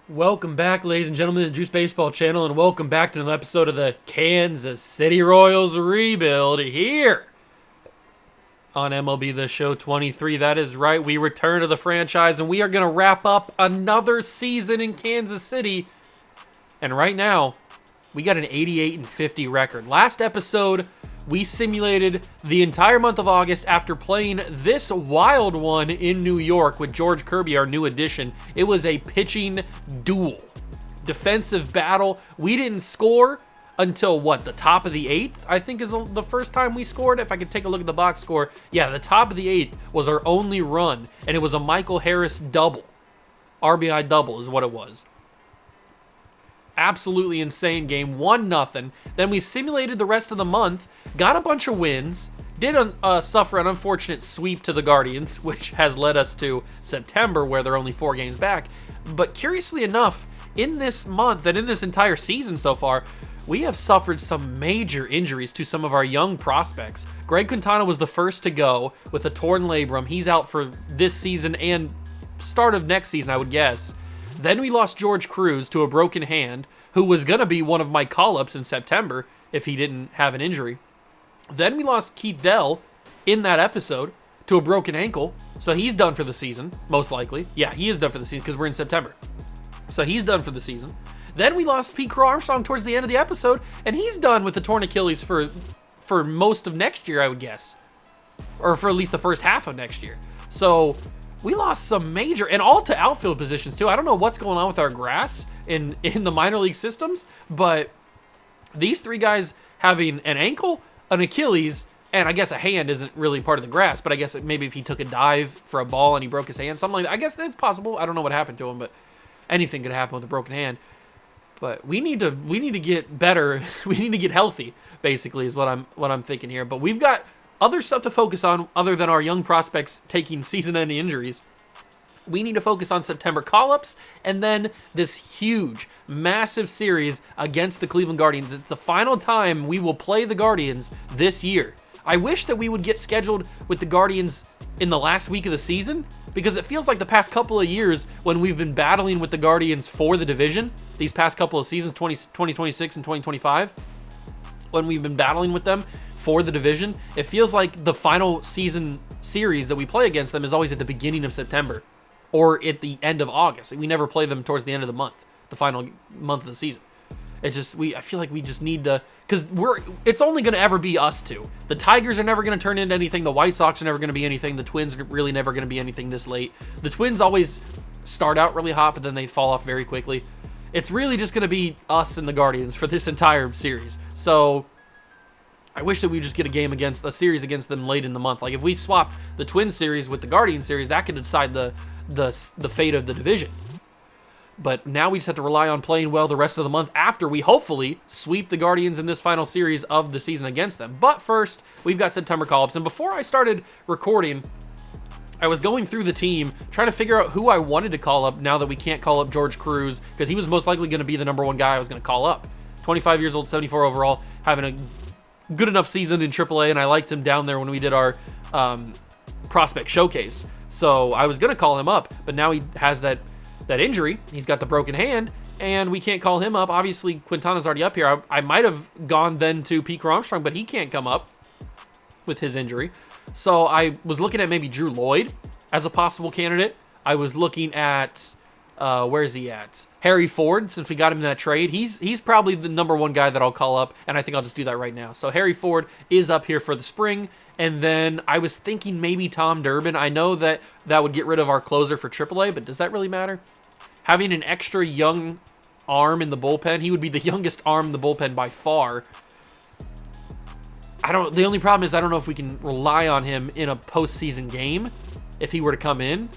Welcome back, ladies and gentlemen, to the Juice Baseball channel, and welcome back to another episode of the Kansas City Royals rebuild here on MLB The Show 23. That is right, we return to the franchise, and we are going to wrap up another season in Kansas City. And right now, we got an 88-50 record. Last episode, we simulated the entire month of August after playing this wild one in New York with George Kirby, our new addition. It was a pitching duel, defensive battle. We didn't score until, the top of the 8th, I think is the first time we scored. If I could take a look at the box score. Yeah, the top of the 8th was our only run, and it was a Michael Harris double. RBI double is what it was. Absolutely insane game, 1-0. Then we simulated the rest of the month, got a bunch of wins, did suffer an unfortunate sweep to the Guardians, which has led us to September, where they're only 4 games back. But curiously enough, in this month and in this entire season so far, we have suffered some major injuries to some of our young prospects. Greg Quintana was the first to go with a torn labrum. He's out for this season and start of next season, I would guess. Then we lost George Cruz to a broken hand, who was going to be one of my call-ups in September if he didn't have an injury. Then we lost Keith Dell in that episode to a broken ankle, so he's done for the season, most likely. Yeah, he is done for the season because we're in September. So he's done for the season. Then we lost Pete Crow Armstrong towards the end of the episode, and he's done with the torn Achilles for most of next year, I would guess. Or for at least the first half of next year. So we lost some major, and all to outfield positions too. I don't know what's going on with our grass in the minor league systems, but these 3 guys having an ankle, an Achilles, and I guess a hand isn't really part of the grass, but I guess maybe if he took a dive for a ball and he broke his hand, something like that. I guess that's possible. I don't know what happened to him, but anything could happen with a broken hand. But we need to get better. We need to get healthy, basically, is what I'm thinking here. But we've got other stuff to focus on other than our young prospects taking season-ending injuries. We need to focus on September call-ups and then this huge, massive series against the Cleveland Guardians. It's the final time we will play the Guardians this year. I wish that we would get scheduled with the Guardians in the last week of the season, because it feels like the past couple of years when we've been battling with the Guardians for the division, these past couple of seasons, 2026 and 2025, when we've been battling with them for the division, it feels like the final season series that we play against them is always at the beginning of September or at the end of August. We never play them towards the end of the month, the final month of the season. I feel like we just need to, because it's only going to ever be us two. The Tigers are never going to turn into anything. The White Sox are never going to be anything. The Twins are really never going to be anything this late. The Twins always start out really hot, but then they fall off very quickly. It's really just going to be us and the Guardians for this entire series. So I wish that we just get a series against them late in the month. Like if we swap the Twins series with the Guardian series, that could decide the fate of the division. But now we just have to rely on playing well the rest of the month after we hopefully sweep the Guardians in this final series of the season against them. But first, we've got September call-ups. And before I started recording, I was going through the team, trying to figure out who I wanted to call up now that we can't call up George Cruz, because he was most likely going to be the number 1 guy I was going to call up. 25 years old, 74 overall, having a good enough season in AAA, and I liked him down there when we did our prospect showcase. So I was going to call him up, but now he has that injury. He's got the broken hand, and we can't call him up. Obviously, Quintana's already up here. I might have gone then to Pete Armstrong, but he can't come up with his injury. So I was looking at maybe Drew Lloyd as a possible candidate. I was looking at, where's he at? Harry Ford, since we got him in that trade. He's probably the number 1 guy that I'll call up, and I think I'll just do that right now. So Harry Ford is up here for the spring, and then I was thinking maybe Tom Durbin. I know that would get rid of our closer for AAA, but does that really matter? Having an extra young arm in the bullpen, he would be the youngest arm in the bullpen by far. The only problem is I don't know if we can rely on him in a postseason game if he were to come in.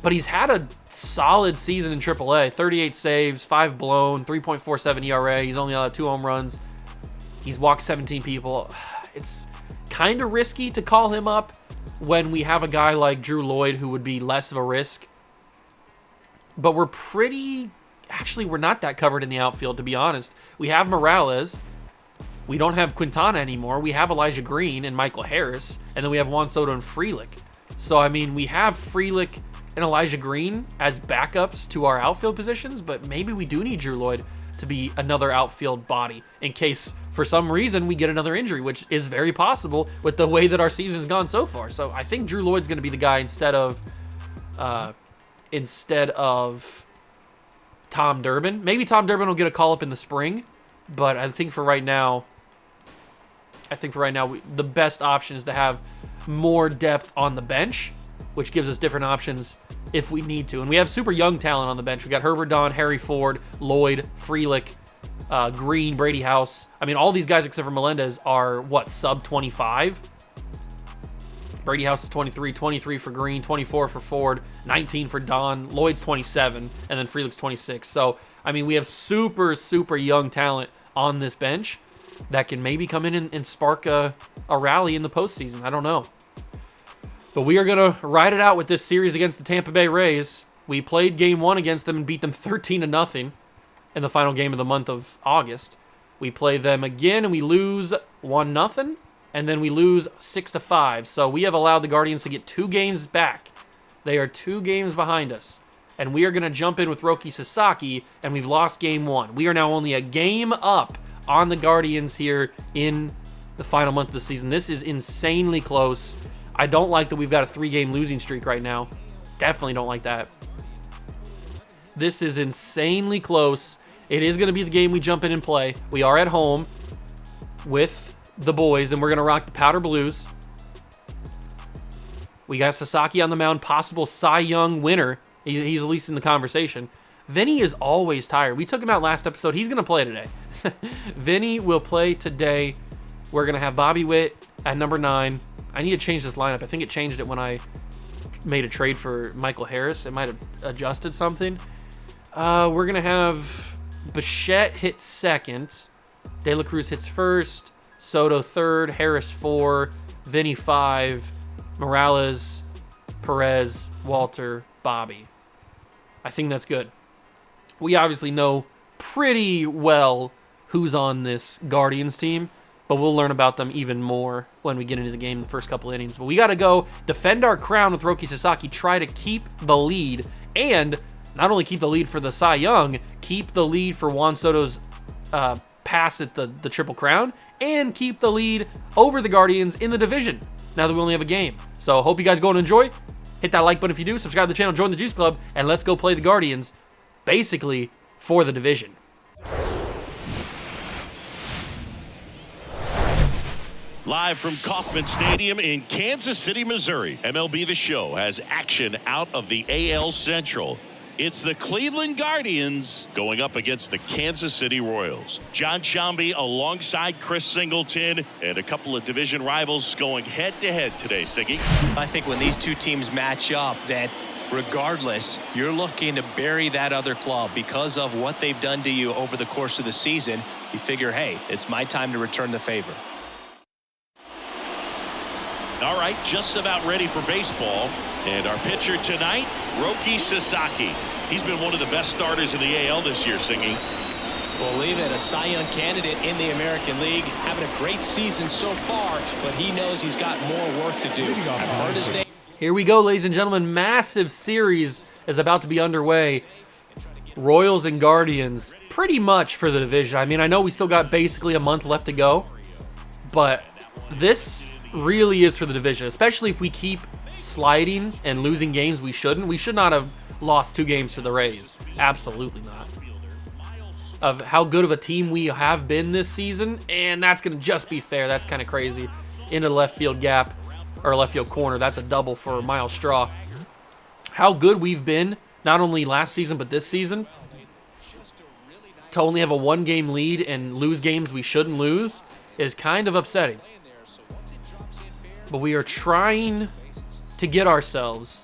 But he's had a solid season in AAA. 38 saves, 5 blown, 3.47 ERA. He's only allowed 2 home runs. He's walked 17 people. It's kind of risky to call him up when we have a guy like Drew Lloyd who would be less of a risk. But we're not that covered in the outfield, to be honest. We have Morales. We don't have Quintana anymore. We have Elijah Green and Michael Harris. And then we have Juan Soto and Frelick. So, I mean, we have Frelick and Elijah Green as backups to our outfield positions, but maybe we do need Drew Lloyd to be another outfield body in case for some reason we get another injury, which is very possible with the way that our season's gone so far. So I think Drew Lloyd's going to be the guy instead of Tom Durbin. Maybe Tom Durbin will get a call up in the spring, but I think for right now, the best option is to have more depth on the bench, which gives us different options if we need to. And we have super young talent on the bench. We got Herbert Don, Harry Ford, Lloyd, Frelick, Green, Brady House. I mean, all these guys except for Melendez are, sub 25? Brady House is 23, 23 for Green, 24 for Ford, 19 for Don, Lloyd's 27, and then Frelick's 26. So, I mean, we have super, super young talent on this bench that can maybe come in and spark a rally in the postseason. I don't know. But we are going to ride it out with this series against the Tampa Bay Rays. We played game 1 against them and beat them 13-0 in the final game of the month of August. We play them again and we lose 1-0, and then we lose 6-5. So we have allowed the Guardians to get 2 games back. They are 2 games behind us. And we are going to jump in with Roki Sasaki, and we've lost game 1. We are now only a game up on the Guardians here in the final month of the season. This is insanely close. I don't like that we've got a 3-game losing streak right now. Definitely don't like that. This is insanely close. It is going to be the game we jump in and play. We are at home with the boys, and we're going to rock the Powder Blues. We got Sasaki on the mound, possible Cy Young winner. He's at least in the conversation. Vinny is always tired. We took him out last episode. He's going to play today. Vinny will play today. We're going to have Bobby Witt at number 9. I need to change this lineup. I think it changed it when I made a trade for Michael Harris. It might have adjusted something. We're going to have Bichette hit second. De La Cruz hits first. Soto third. Harris 4. Vinny 5. Morales, Perez, Walter, Bobby. I think that's good. We obviously know pretty well who's on this Guardians team, but we'll learn about them even more when we get into the game in the first couple innings. But we got to go defend our crown with Roki Sasaki, try to keep the lead, and not only keep the lead for the Cy Young, keep the lead for Juan Soto's pass at the Triple Crown, and keep the lead over the Guardians in the division now that we only have a game. So hope you guys go and enjoy. Hit that like button if you do, subscribe to the channel, join the Juice Club, and let's go play the Guardians, basically for the division. Live from Kauffman Stadium in Kansas City, Missouri, MLB The Show has action out of the AL Central. It's the Cleveland Guardians going up against the Kansas City Royals. John Sciambi alongside Chris Singleton and a couple of division rivals going head-to-head today, Siggy. I think when these two teams match up, that regardless, you're looking to bury that other club because of what they've done to you over the course of the season. You figure, hey, it's my time to return the favor. All right, just about ready for baseball. And our pitcher tonight, Roki Sasaki. He's been one of the best starters in the AL this year, Singy. Believe it, a Cy Young candidate in the American League, having a great season so far, but he knows he's got more work to do. I've heard his name. Here we go, ladies and gentlemen. Massive series is about to be underway. Royals and Guardians, pretty much for the division. I mean, I know we still got basically a month left to go, but this really is for the division, especially if we keep sliding and losing games we shouldn't. We should not have lost 2 games to the Rays. Absolutely not. Of how good of a team we have been this season, and that's going to just be fair. That's kind of crazy. Into the left field gap, or left field corner. That's a double for Miles Straw. How good we've been, not only last season, but this season, to only have a 1-game lead and lose games we shouldn't lose is kind of upsetting. But we are trying to get ourselves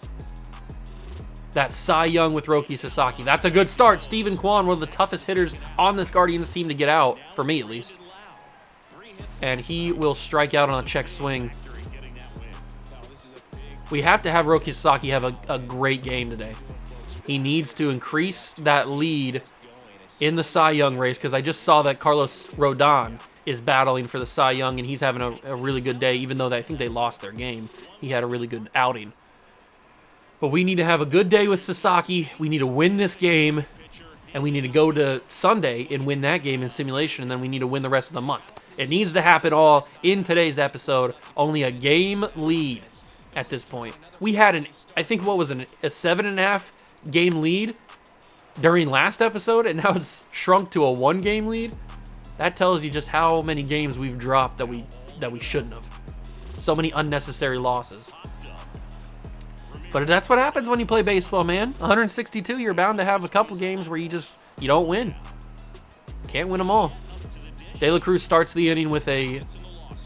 that Cy Young with Roki Sasaki. That's a good start. Steven Kwan, one of the toughest hitters on this Guardians team to get out, for me at least. And he will strike out on a check swing. We have to have Roki Sasaki have a great game today. He needs to increase that lead in the Cy Young race, because I just saw that Carlos Rodon is battling for the Cy Young, and he's having a really good day, even though I think they lost their game. He had a really good outing. But we need to have a good day with Sasaki. We need to win this game. And we need to go to Sunday and win that game in simulation. And then we need to win the rest of the month. It needs to happen all in today's episode. Only a game lead at this point. We had I think what was a 7.5 game lead during last episode. And now it's shrunk to a 1 game lead. That tells you just how many games we've dropped that we shouldn't have. So many unnecessary losses. But that's what happens when you play baseball, man. 162, you're bound to have a couple games where you don't win. Can't win them all. De La Cruz starts the inning with a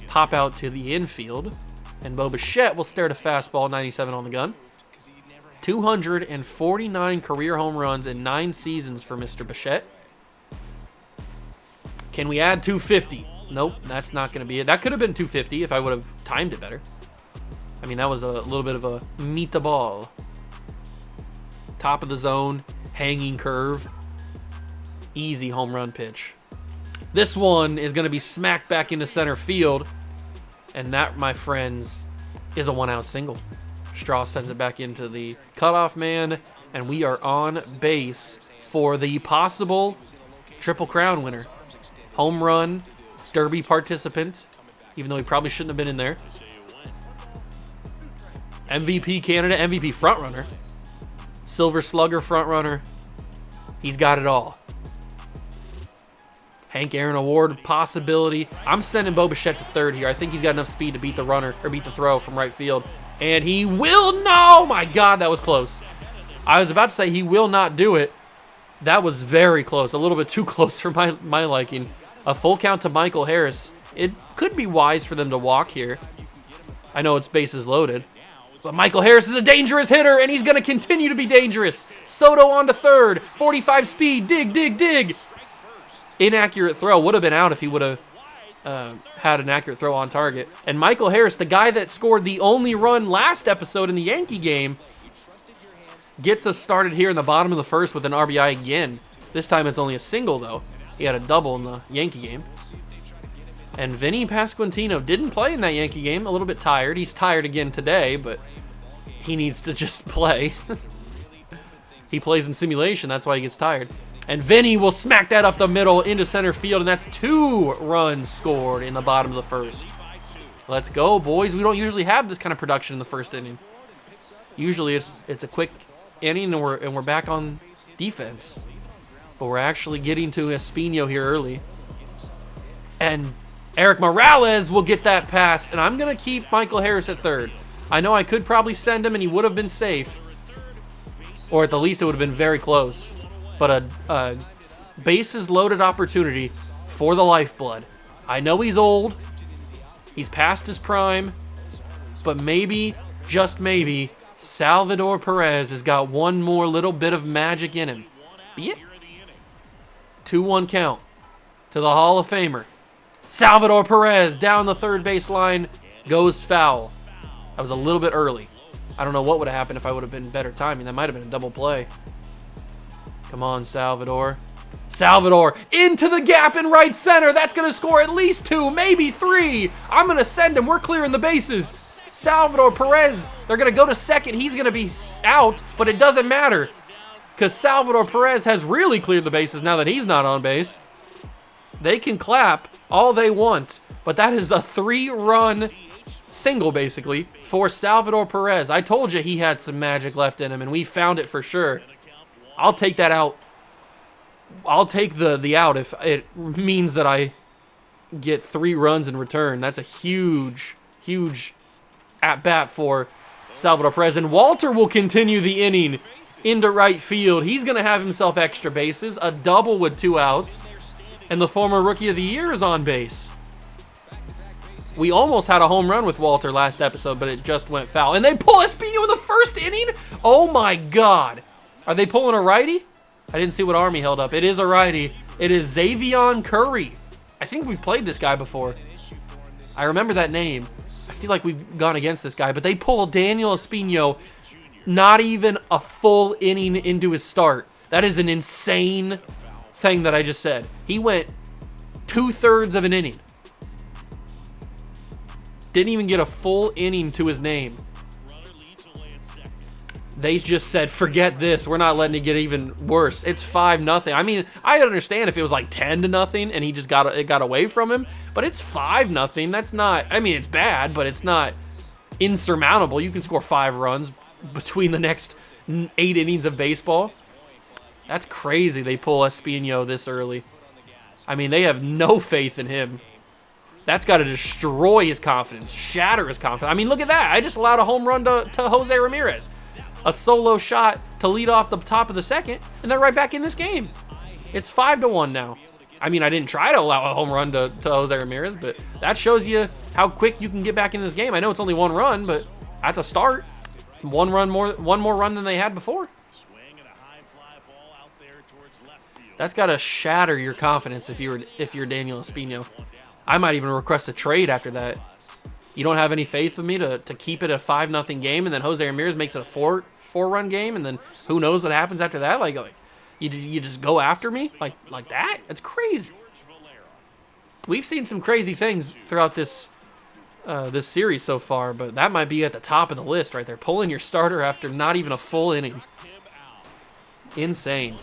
pop out to the infield. And Bo Bichette will stare at a fastball, 97 on the gun. 249 career home runs in 9 seasons for Mr. Bichette. Can we add 250? Nope, that's not going to be it. That could have been 250 if I would have timed it better. I mean, that was a little bit of a meet the ball. Top of the zone, hanging curve. Easy home run pitch. This one is going to be smacked back into center field. And that, my friends, is a 1-out single. Strauss sends it back into the cutoff man. And we are on base for the possible Triple Crown winner. Home run, Derby participant, even though he probably shouldn't have been in there. MVP candidate, MVP frontrunner. Silver Slugger frontrunner. He's got it all. Hank Aaron Award possibility. I'm sending Bo Bichette to third here. I think he's got enough speed to beat the runner, or beat the throw from right field. And he will not. Oh my God, that was close. I was about to say he will not do it. That was very close. A little bit too close for my liking. A full count to Michael Harris. It could be wise for them to walk here. I know it's bases loaded. But Michael Harris is a dangerous hitter, and he's going to continue to be dangerous. Soto on to third. 45 speed. Dig, dig, dig. Inaccurate throw. Would have been out if he would have had an accurate throw on target. And Michael Harris, the guy that scored the only run last episode in the Yankee game, gets us started here in the bottom of the first with an RBI again. This time it's only a single, though. He had a double in the Yankee game. And Vinny Pasquantino didn't play in that Yankee game. A little bit tired. He's tired again today, but he needs to just play. He plays in simulation. That's why he gets tired. And Vinny will smack that up the middle into center field, and that's 2 runs scored in the bottom of the first. Let's go, boys. We don't usually have this kind of production in the first inning. Usually it's a quick inning, and we're back on defense. But we're actually getting to Espino here early. And Eric Morales will get that pass, and I'm going to keep Michael Harris at third. I know I could probably send him, and he would have been safe. Or at the least, it would have been very close. But a bases-loaded opportunity for the lifeblood. I know he's old. He's past his prime. But maybe, just maybe, Salvador Perez has got one more little bit of magic in him. Be it? 2-1 count to the Hall of Famer. Salvador Perez down the third base line, goes foul. That was a little bit early. I don't know what would have happened if I would have been better timing. That might have been a double play. Come on, Salvador. Salvador into the gap in right center. That's going to score at least 2, maybe 3. I'm going to send him. We're clearing the bases. Salvador Perez, they're going to go to second. He's going to be out, but it doesn't matter because Salvador Perez has really cleared the bases now that he's not on base. They can clap all they want, but that is a 3-run single, basically, for Salvador Perez. I told you he had some magic left in him, and we found it for sure. I'll take that out. I'll take the out if it means that I get 3 runs in return. That's a huge, huge at-bat for Salvador Perez. And Walter will continue the inning into right field. He's going to have himself extra bases, a double with 2 outs. And the former Rookie of the Year is on base. We almost had a home run with Walter last episode, but it just went foul. And they pull Espino in the first inning? Oh my God. Are they pulling a righty? I didn't see what arm he held up. It is a righty. It is Xavion Curry. I think we've played this guy before. I remember that name. I feel like we've gone against this guy, but they pull Daniel Espino not even a full inning into his start. That is an insane thing that I just said. He went 2/3 of an inning. Didn't even get a full inning to his name. They just said, forget this. We're not letting it get even worse. It's 5-0. I mean, I understand if it was like 10-0 and he just got away from him, but it's 5-0. That's not, I mean, it's bad, but it's not insurmountable. You can score 5 runs between the next 8 innings of baseball. That's crazy they pull Espino this early. I mean, they have no faith in him. That's got to destroy his confidence, shatter his confidence. I mean, look at that. I just allowed a home run to Jose Ramirez. A solo shot to lead off the top of the second, and they're right back in this game. It's 5-1 now. I mean, I didn't try to allow a home run to Jose Ramirez, but that shows you how quick you can get back in this game. I know it's only 1 run, but that's a start. It's one more run than they had before. That's got to shatter your confidence if you're Daniel Espino. I might even request a trade after that. You don't have any faith in me to keep it a 5-0 game, and then Jose Ramirez makes it a 4-run game, and then who knows what happens after that? Like you just go after me like that? That's crazy. We've seen some crazy things throughout this this series so far, but that might be at the top of the list right there. Pulling your starter after not even a full inning. Insane.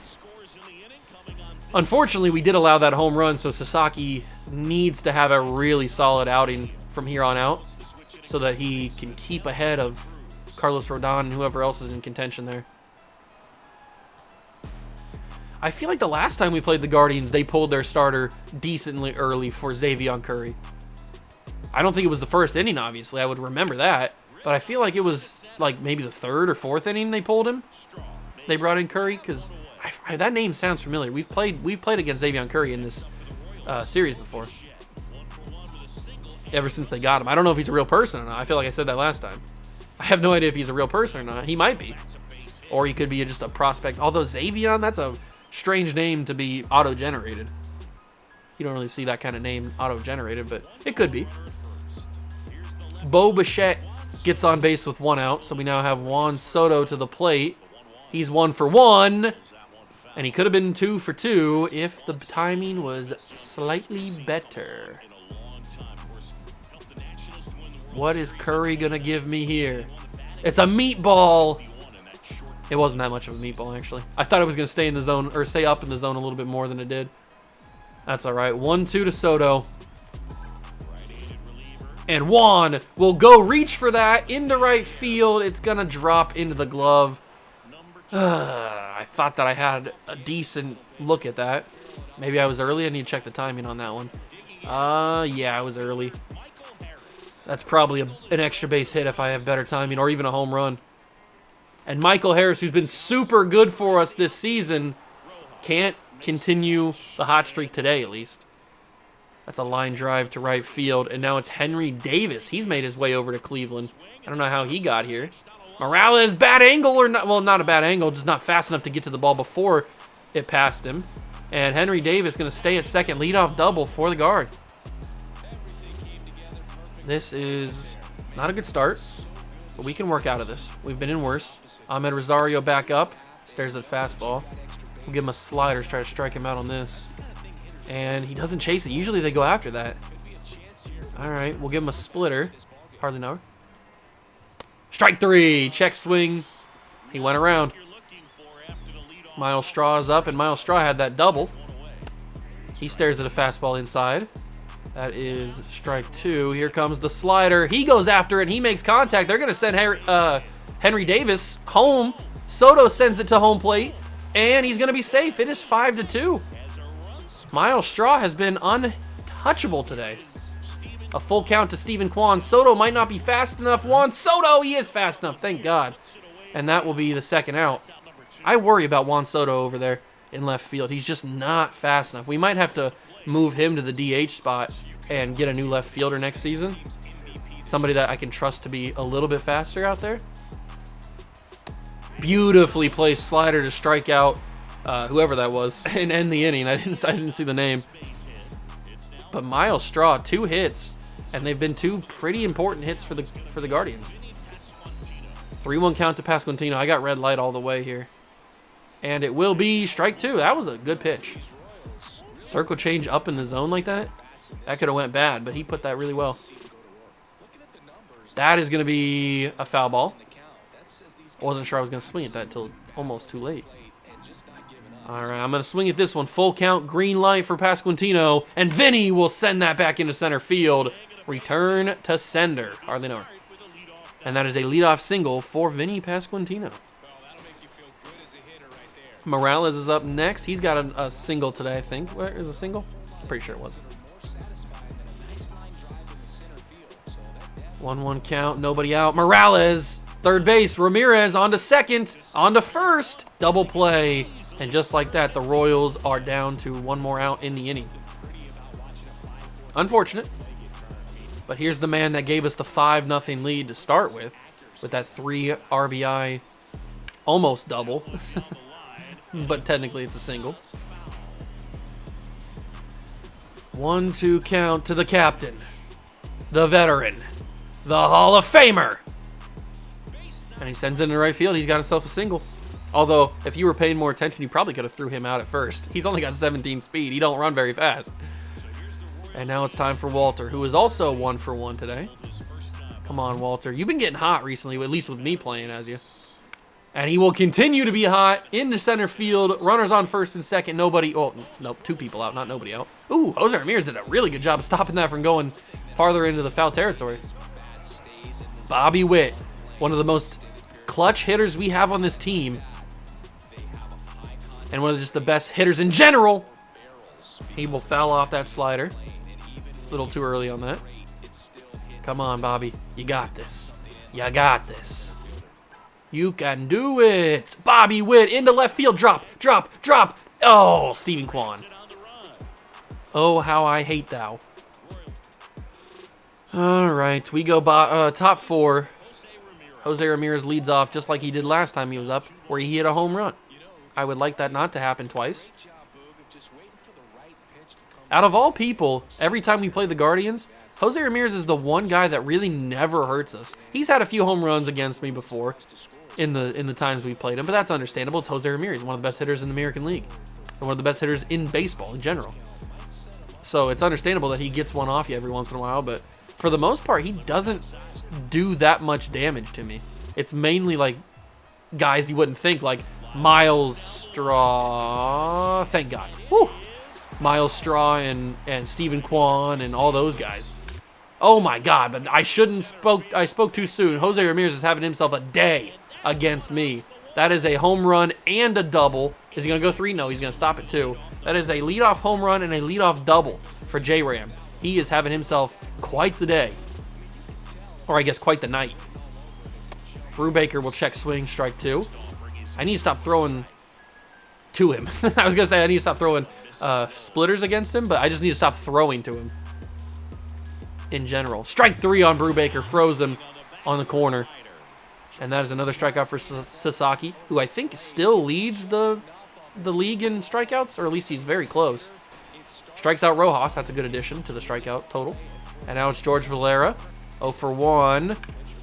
Unfortunately, we did allow that home run, so Sasaki needs to have a really solid outing from here on out so that he can keep ahead of Carlos Rodon and whoever else is in contention there. I feel like the last time we played the Guardians, they pulled their starter decently early for Xavier Curry. I don't think it was the first inning, obviously. I would remember that. But I feel like it was like maybe the 3rd or 4th inning they pulled him. They brought in Curry because that name sounds familiar. We've played against Xavier Curry in this series before. Ever since they got him. I don't know if he's a real person or not. I feel like I said that last time. I have no idea if he's a real person or not. He might be. Or he could be just a prospect. Although Xavier, that's a strange name to be auto-generated. You don't really see that kind of name auto-generated, but it could be. Bo Bichette gets on base with 1 out, so we now have Juan Soto to the plate. He's 1 for 1, and he could have been 2 for 2 if the timing was slightly better. What is Curry gonna give me here? It's a meatball. It wasn't that much of a meatball, actually. I thought it was gonna stay in the zone, or stay up in the zone a little bit more than it did. That's all right. 1-2 to Soto. And Juan will go reach for that into right field. It's gonna drop into the glove. I thought that I had a decent look at that. Maybe I was early. I need to check the timing on that one. Yeah, I was early. That's probably an extra base hit if I have better timing, or even a home run. And Michael Harris, who's been super good for us this season, can't continue the hot streak today, at least. That's a line drive to right field, and now it's Henry Davis. He's made his way over to Cleveland. I don't know how he got here. Morales, bad angle, or not? Well, not a bad angle, just not fast enough to get to the ball before it passed him. And Henry Davis going to stay at second, leadoff double for the Guard. This is not a good start, but we can work out of this. We've been in worse. Ahmed Rosario back up, stares at fastball. We'll give him a slider, try to strike him out on this. And he doesn't chase it. Usually they go after that. All right, we'll give him a splitter. Hardly know. Strike 3, check swing. He went around. Miles Straw is up, and Miles Straw had that double. He stares at a fastball inside. That is strike 2. Here comes the slider. He goes after it, and he makes contact. They're going to send Henry Davis home. Soto sends it to home plate, and he's going to be safe. It is 5-2. Miles Straw has been untouchable today. A full count to Steven Kwan. Soto might not be fast enough. Juan Soto, he is fast enough, thank God. And that will be the second out. I worry about Juan Soto over there in left field. He's just not fast enough. We might have to move him to the DH spot and get a new left fielder next season. Somebody that I can trust to be a little bit faster out there. Beautifully placed slider to strike out whoever that was and end the inning. I didn't see the name. But Miles Straw, 2 hits, and they've been 2 pretty important hits for the Guardians. 3-1 count to Pasquantino. I got red light all the way here. And it will be strike 2. That was a good pitch. Circle change up in the zone like that. That could have went bad, but he put that really well. That is going to be a foul ball. I wasn't sure I was going to swing at that till almost too late. All right, I'm going to swing at this one. Full count, green light for Pasquantino, and Vinny will send that back into center field. Return to sender, hardly know her. And that is a leadoff single for Vinny Pasquantino. Morales is up next. He's got a single today, I think. Where is a single? Pretty sure it was. 1-1 count, nobody out. Morales, third base. Ramirez on to second, on to first. Double play. And just like that, the Royals are down to one more out in the inning. Unfortunate. But here's the man that gave us the 5-0 lead to start with that 3 RBI almost double. But technically it's a single. 1-2 count to the captain, the veteran, the Hall of Famer. And he sends it in the right field. He's got himself a single. Although, if you were paying more attention, you probably could have threw him out at first. He's only got 17 speed. He don't run very fast. And now it's time for Walter, who is also 1 for 1 today. Come on, Walter. You've been getting hot recently, at least with me playing as you. And he will continue to be hot into center field. Runners on first and second. Nobody. Oh, nope. 2 people out, not nobody out. Ooh, Jose Ramirez did a really good job of stopping that from going farther into the foul territory. Bobby Witt, one of the most clutch hitters we have on this team. And one of just the best hitters in general. He will foul off that slider. A little too early on that. Come on, Bobby. You got this. You got this. You can do it. Bobby Witt into left field. Drop, drop, drop. Oh, Stephen Kwan. Oh, how I hate thou. All right, we go top 4. Jose Ramirez leads off just like he did last time he was up, where he hit a home run. I would like that not to happen twice. Out of all people, every time we play the Guardians, Jose Ramirez is the one guy that really never hurts us. He's had a few home runs against me before in the times we played him, but that's understandable. It's Jose Ramirez, one of the best hitters in the American League, and one of the best hitters in baseball in general. So it's understandable that he gets one off you every once in a while, but for the most part, he doesn't do that much damage to me. It's mainly like guys you wouldn't think, like Miles Straw. Thank God. Whew. Miles Straw and Stephen Kwan and all those guys. Oh my God, but I spoke too soon. Jose Ramirez is having himself a day against me. That is a home run and a double. Is he going to go 3? No, he's going to stop at 2. That is a leadoff home run and a leadoff double for J-Ram. He is having himself quite the day. Or I guess quite the night. Brubaker will check swing, strike 2. I need to stop throwing to him. I was going to say I need to stop throwing splitters against him, but I just need to stop throwing to him in general. Strike 3 on Brubaker, froze him on the corner. And that is another strikeout for Sasaki, who I think still leads the league in strikeouts, or at least he's very close. Strikes out Rojas. That's a good addition to the strikeout total. And now it's George Valera, 0 for 1.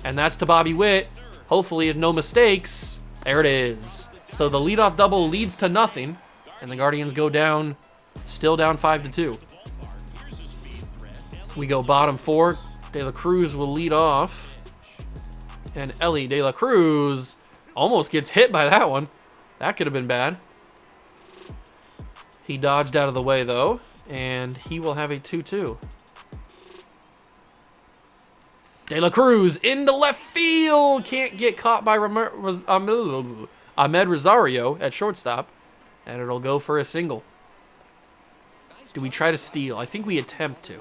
And that's to Bobby Witt. Hopefully, if no mistakes, there it is. So the leadoff double leads to nothing, and the Guardians go down, still down 5-2. We go bottom 4. De La Cruz will lead off. And Ellie De La Cruz almost gets hit by that one. That could have been bad. He dodged out of the way, though, and he will have a 2-2. De La Cruz into left field. Can't get caught by Ahmed Rosario at shortstop, and it'll go for a single. Do we try to steal? I think we attempt to.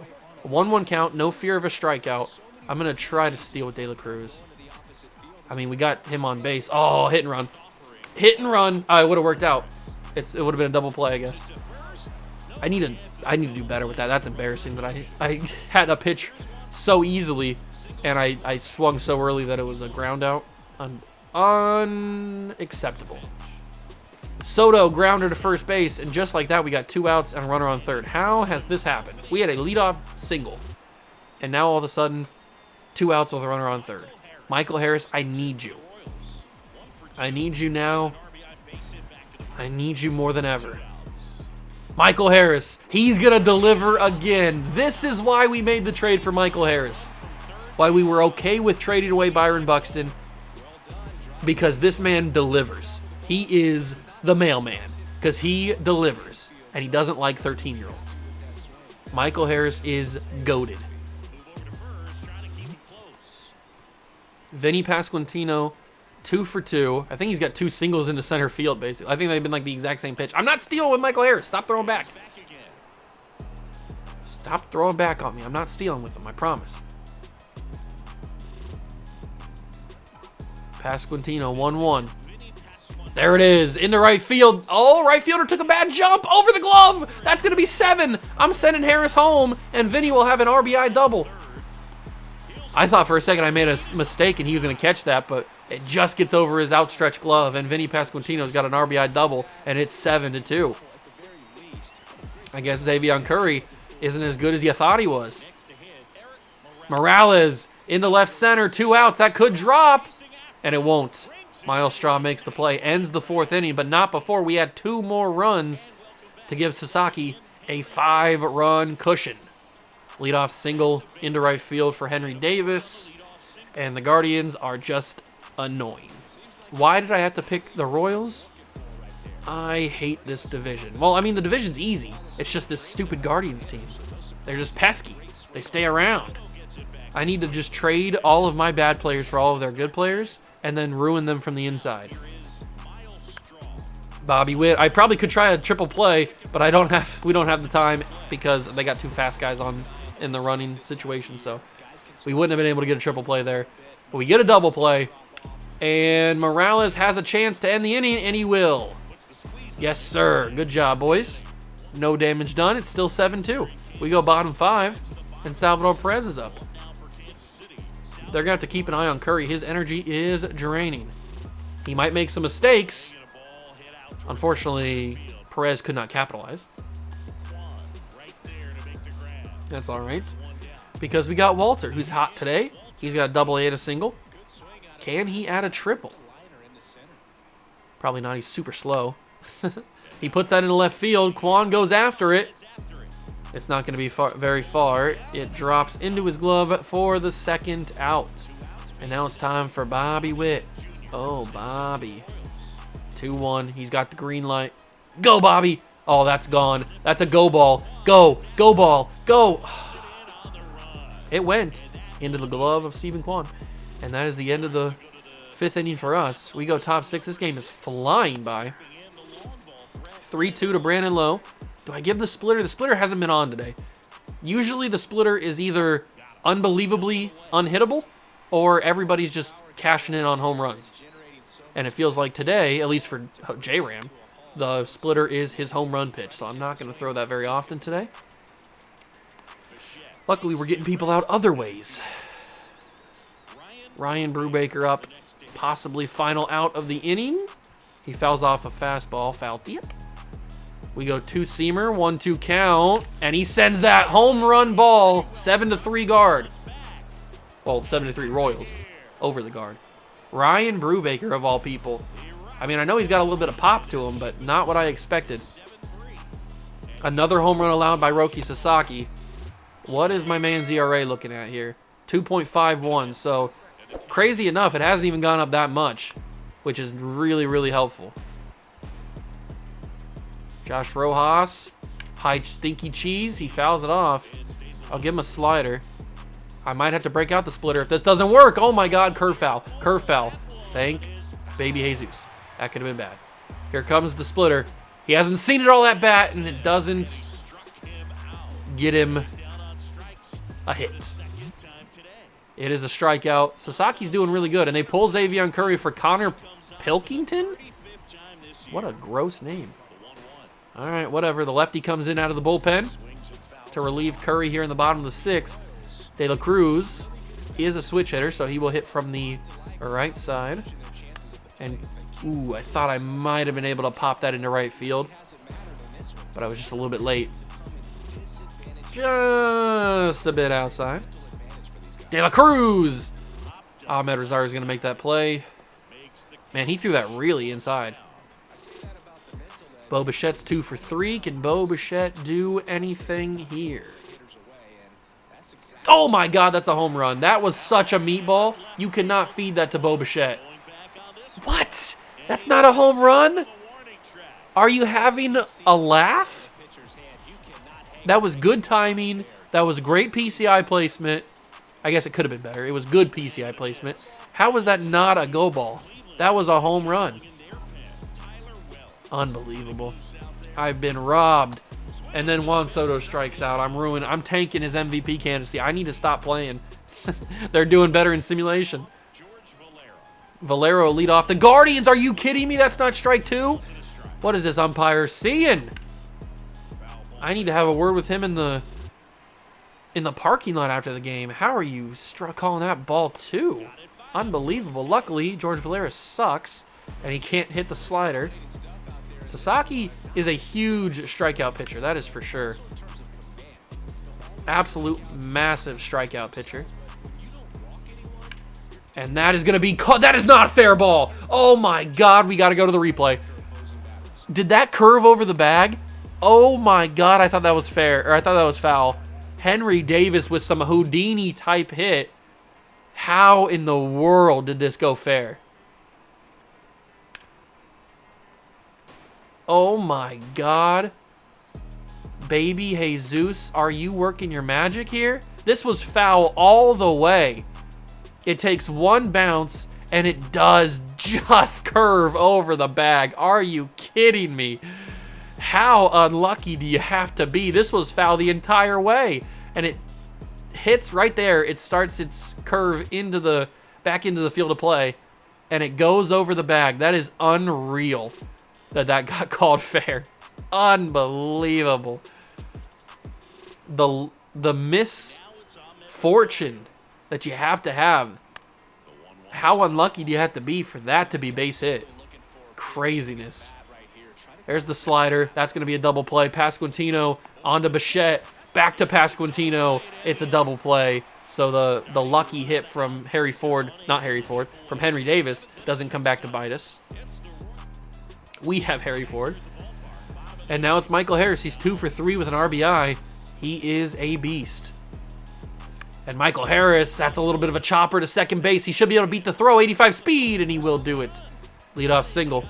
1-1 count, no fear of a strikeout. I'm going to try to steal with De La Cruz. I mean, we got him on base. Oh, hit and run. Hit and run. Oh, it would have worked out. It would have been a double play, I guess. I need to do better with that. That's embarrassing, but I had a pitch so easily, and I swung so early that it was a ground out. Unacceptable. Soto grounder to first base, and just like that, we got 2 outs and a runner on third. How has this happened? We had a leadoff single, and now all of a sudden, 2 outs with a runner on third. Michael Harris, I need you. I need you now. I need you more than ever. Michael Harris, he's going to deliver again. This is why we made the trade for Michael Harris. Why we were okay with trading away Byron Buxton. because this man delivers. He is the mailman because he delivers, and he doesn't like 13-year-olds. Michael Harris is goated. Vinny Pasquantino, 2 for 2. I think he's got 2 singles into center field, basically. I think they've been like the exact same pitch. I'm not stealing with Michael Harris. Stop throwing back. Stop throwing back on me. I'm not stealing with him, I promise. Pasquantino, 1-1. There it is, into right field. Oh, right fielder took a bad jump over the glove. That's going to be 7. I'm sending Harris home, and Vinny will have an RBI double. I thought for a second I made a mistake and he was going to catch that, but it just gets over his outstretched glove, and Vinny Pasquantino's got an RBI double, and it's 7-2. I guess Xavier Curry isn't as good as you thought he was. Morales into left center, 2 outs. That could drop, and it won't. Miles Straw makes the play, ends the 4th inning, but not before we had 2 more runs to give Sasaki a 5-run cushion. Leadoff single into right field for Henry Davis, and the Guardians are just annoying. Why did I have to pick the Royals? I hate this division. Well, I mean, the division's easy. It's just this stupid Guardians team. They're just pesky. They stay around. I need to just trade all of my bad players for all of their good players and then ruin them from the inside. Bobby Witt. I probably could try a triple play, but we don't have the time because they got 2 fast guys on in the running situation, so we wouldn't have been able to get a triple play there. But we get a double play, and Morales has a chance to end the inning, and he will. Yes, sir. Good job, boys. No damage done. It's still 7-2. We go bottom 5, and Salvador Perez is up. They're going to have to keep an eye on Curry. His energy is draining. He might make some mistakes. Unfortunately, Perez could not capitalize. That's all right, because we got Walter, who's hot today. He's got a double A and a single. Can he add a triple? Probably not. He's super slow. He puts that into left field. Kwan goes after it. It's not going to be very far. It drops into his glove for the 2nd out. And now it's time for Bobby Witt. Oh, Bobby. 2-1. He's got the green light. Go, Bobby. Oh, that's gone. That's a go ball. Go. Go ball. Go. It went into the glove of Stephen Kwan. And that is the end of the 5th inning for us. We go top 6. This game is flying by. 3-2 to Brandon Lowe. Do I give the splitter? The splitter hasn't been on today. Usually the splitter is either unbelievably unhittable or everybody's just cashing in on home runs. And it feels like today, at least for J-Ram, the splitter is his home run pitch. So I'm not going to throw that very often today. Luckily, we're getting people out other ways. Ryan Brubaker up, possibly final out of the inning. He fouls off a fastball, foul tip. We go 2-seamer, 1-2 count, and he sends that home run ball 7-3 guard. Well, 7-3 Royals over the guard. Ryan Brubaker, of all people. I mean, I know he's got a little bit of pop to him, but not what I expected. Another home run allowed by Roki Sasaki. What is my man's ERA looking at here? 2.51, so crazy enough, it hasn't even gone up that much, which is really, really helpful. Josh Rojas, high stinky cheese, he fouls it off. I'll give him a slider. I might have to break out the splitter if this doesn't work. Oh my God, curve foul, curve foul. Thank baby Jesus. That could have been bad. Here comes the splitter. He hasn't seen it all at bat, and it doesn't get him a hit. It is a strikeout. Sasaki's doing really good, and they pull Xavier Curry for Connor Pilkington? What a gross name. All right, whatever. The lefty comes in out of the bullpen to relieve Curry here in the bottom of the 6th. De La Cruz is a switch hitter, so he will hit from the right side. And, ooh, I thought I might have been able to pop that into right field, but I was just a little bit late. Just a bit outside. De La Cruz! Ahmed Rosario is going to make that play. Man, he threw that really inside. Bo Bichette's 2 for 3. Can Bo Bichette do anything here? Oh my God, that's a home run. That was such a meatball. You cannot feed that to Bo Bichette. That's not a home run? Are you having a laugh? That was good timing. That was great PCI placement. I guess it could have been better. It was good PCI placement. How was that not a go ball? That was a home run. Unbelievable. I've been robbed. And then Juan Soto strikes out. I'm ruined. I'm tanking his MVP candidacy. I need to stop playing. They're doing better in simulation. Valero lead off the Guardians. Are you kidding me? That's not strike two? What is this umpire seeing? I need to have a word with him in the parking lot after the game. How are you calling that ball two? Unbelievable. Luckily, George Valera sucks, and he can't hit the slider. Sasaki is a huge strikeout pitcher, that is for sure. Absolute massive strikeout pitcher. And that is going to be caught. That is not a fair ball. Oh my God, we got to go to the replay. Did that curve over the bag? Oh my God, I thought that was fair, or I thought that was foul. Henry Davis with some Houdini type hit. How in the world did this go fair? Oh my God. Baby Jesus, are you working your magic here? This was foul all the way. It takes one bounce and it does just curve over the bag. Are you kidding me? How unlucky do you have to be? This was foul the entire way. And it hits right there. It starts its curve back into the field of play. And it goes over the bag. That is unreal that got called fair. Unbelievable. The misfortune that you have to have. How unlucky do you have to be for that to be base hit? Craziness. There's the slider. That's going to be a double play. Pasquantino onto Bichette. Back to Pasquantino. It's a double play. So the lucky hit from from Henry Davis doesn't come back to bite us. We have Harry Ford. And now it's Michael Harris. He's 2 for 3 with an RBI. He is a beast. And Michael Harris, that's a little bit of a chopper to second base. He should be able to beat the throw, 85 speed, and he will do it. Leadoff single.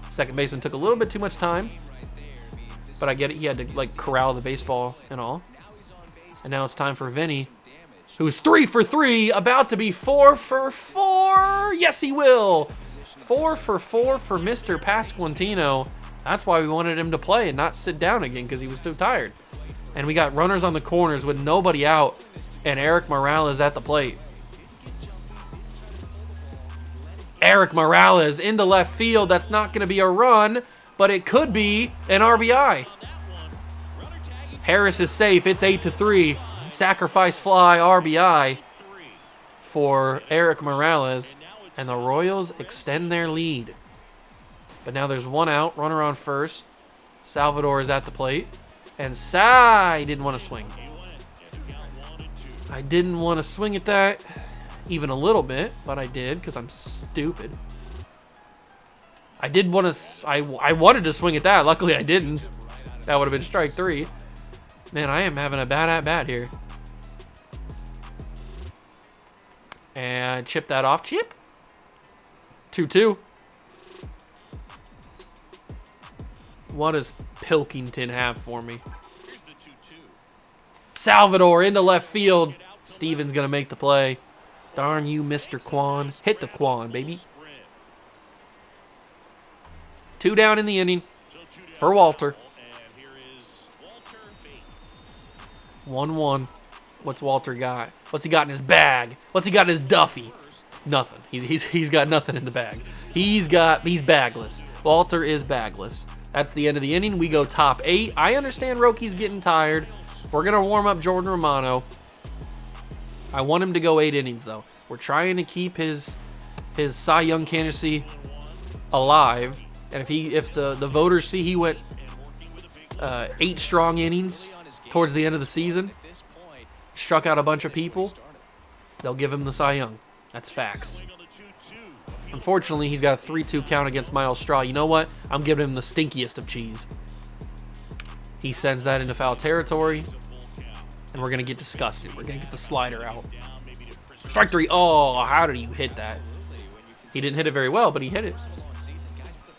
Second baseman took a little bit too much time. But I get it. He had to, corral the baseball and all. And now it's time for Vinny, who's 3 for 3, about to be 4 for 4. Yes, he will. 4 for 4 for Mr. Pasquantino. That's why we wanted him to play and not sit down again, because he was too tired. And we got runners on the corners with nobody out, and Eric Morales at the plate. Eric Morales into left field. That's not going to be a run, but it could be an RBI. Harris is safe. It's 8-3. Sacrifice fly RBI for Eric Morales. And the Royals extend their lead. But now there's one out, runner on first. Salvador is at the plate. And Sai didn't want to swing. I didn't want to swing at that even a little bit, but I did because I'm stupid. I wanted to swing at that. Luckily, I didn't. That would have been strike 3. Man, I am having a bad at-bat here. And chip that off. Chip. 2-2. What does Pilkington have for me? Salvador into left field. Steven's going to make the play. Darn you, Mr. Kwan. Hit the Kwan, baby. 2 down in the inning for Walter. 1-1. What's Walter got? What's he got in his bag? What's he got in his Duffy? Nothing. He's got nothing in the bag. He's bagless. Walter is bagless. That's the end of the inning. We go top 8. I understand Rocky's getting tired. We're gonna warm up Jordan Romano. I want him to go 8 innings though. We're trying to keep his Cy Young candidacy alive. And if the voters see he went 8 strong innings towards the end of the season, struck out a bunch of people, they'll give him the Cy Young. That's facts. Unfortunately, he's got a 3-2 count against Miles Straw. You know what? I'm giving him the stinkiest of cheese. He sends that into foul territory, and we're going to get disgusted. We're going to get the slider out. Strike 3. Oh, how did he hit that? He didn't hit it very well, but he hit it.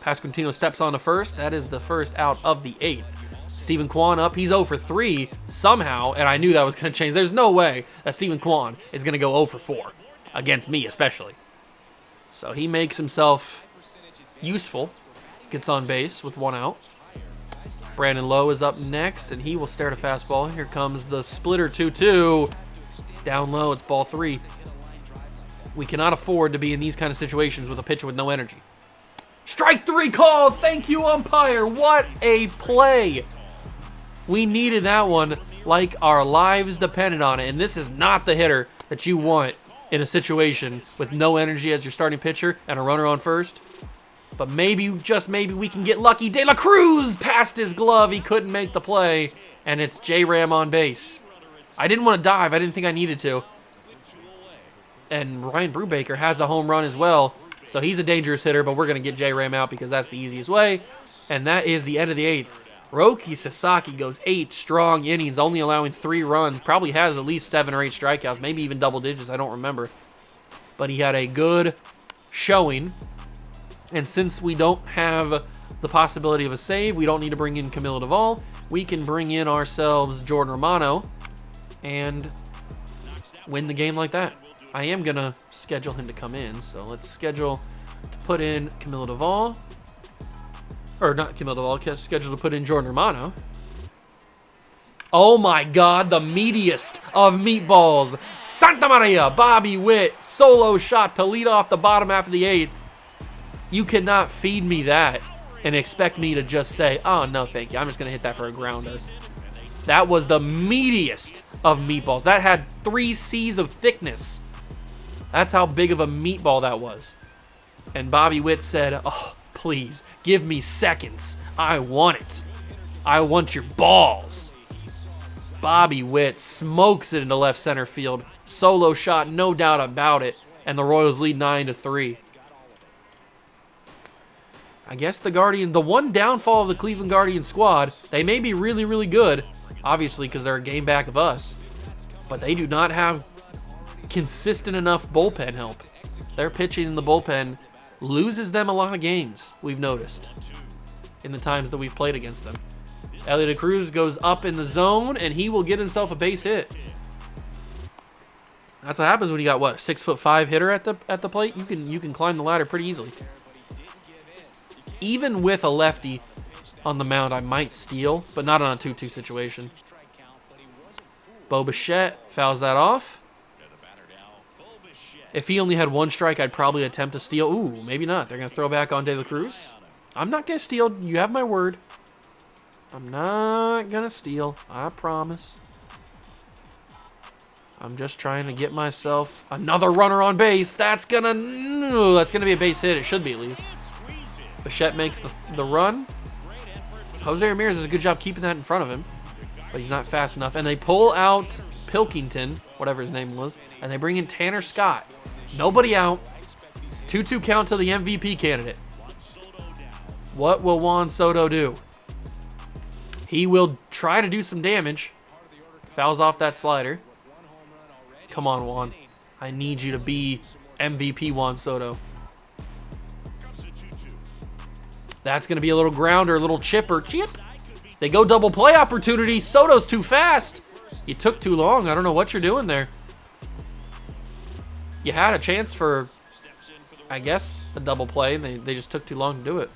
Pasquantino steps on to first. That is the first out of the 8th. Steven Kwan up. He's 0 for 3 somehow, and I knew that was going to change. There's no way that Steven Kwan is going to go 0 for 4 against me especially. So he makes himself useful. Gets on base with 1 out. Brandon Lowe is up next, and he will stare at a fastball. Here comes the splitter 2-2. Down low, it's ball 3. We cannot afford to be in these kind of situations with a pitcher with no energy. Strike 3 called. Thank you, umpire. What a play. We needed that one like our lives depended on it. And this is not the hitter that you want in a situation with no energy as your starting pitcher and a runner on first. But maybe, just maybe, we can get lucky. De La Cruz passed his glove. He couldn't make the play. And it's J-Ram on base. I didn't want to dive. I didn't think I needed to. And Ryan Brubaker has a home run as well. So he's a dangerous hitter, but we're going to get J-Ram out because that's the easiest way. And that is the end of the 8th. Roki Sasaki goes 8 strong innings, only allowing 3 runs. Probably has at least 7 or 8 strikeouts, maybe even double digits. I don't remember. But he had a good showing. And since we don't have the possibility of a save, we don't need to bring in Camilo Duvall. We can bring in ourselves Jordan Romano and win the game like that. I am going to schedule him to come in, so let's schedule to put in Camilo Duvall. Or not Camilo Duvall, schedule to put in Jordan Romano. Oh my God, the meatiest of meatballs. Santa Maria, Bobby Witt, solo shot to lead off the bottom half of the 8th. You cannot feed me that and expect me to just say, oh, no, thank you. I'm just going to hit that for a grounder. That was the meatiest of meatballs. That had 3 C's of thickness. That's how big of a meatball that was. And Bobby Witt said, oh, please, give me seconds. I want it. I want your balls. Bobby Witt smokes it into left center field. Solo shot, no doubt about it. And the Royals lead 9-3. I guess the one downfall of the Cleveland Guardians squad, they may be really, really good, obviously because they're a game back of us, but they do not have consistent enough bullpen help. Their pitching in the bullpen loses them a lot of games, we've noticed, in the times that we've played against them. Elliot Cruz goes up in the zone, and he will get himself a base hit. That's what happens when you got, what, a 6'5" hitter at the plate? You can climb the ladder pretty easily. Even with a lefty on the mound, I might steal, but not on a 2-2 situation. Bo Bichette fouls that off. If he only had 1 strike, I'd probably attempt to steal. Ooh, maybe not. They're going to throw back on De La Cruz. I'm not going to steal. You have my word. I'm not going to steal. I promise. I'm just trying to get myself another runner on base. That's going to be a base hit. It should be at least. Bichette makes the run. Jose Ramirez does a good job keeping that in front of him, but he's not fast enough. And they pull out Pilkington, whatever his name was, and they bring in Tanner Scott. Nobody out. 2-2 count to the MVP candidate. What will Juan Soto do? He will try to do some damage. Fouls off that slider. Come on, Juan. I need you to be MVP Juan Soto. That's going to be a little grounder, a little chipper. Chip. They go double play opportunity. Soto's too fast. You took too long. I don't know what you're doing there. You had a chance for, I guess, a double play. They just took too long to do it.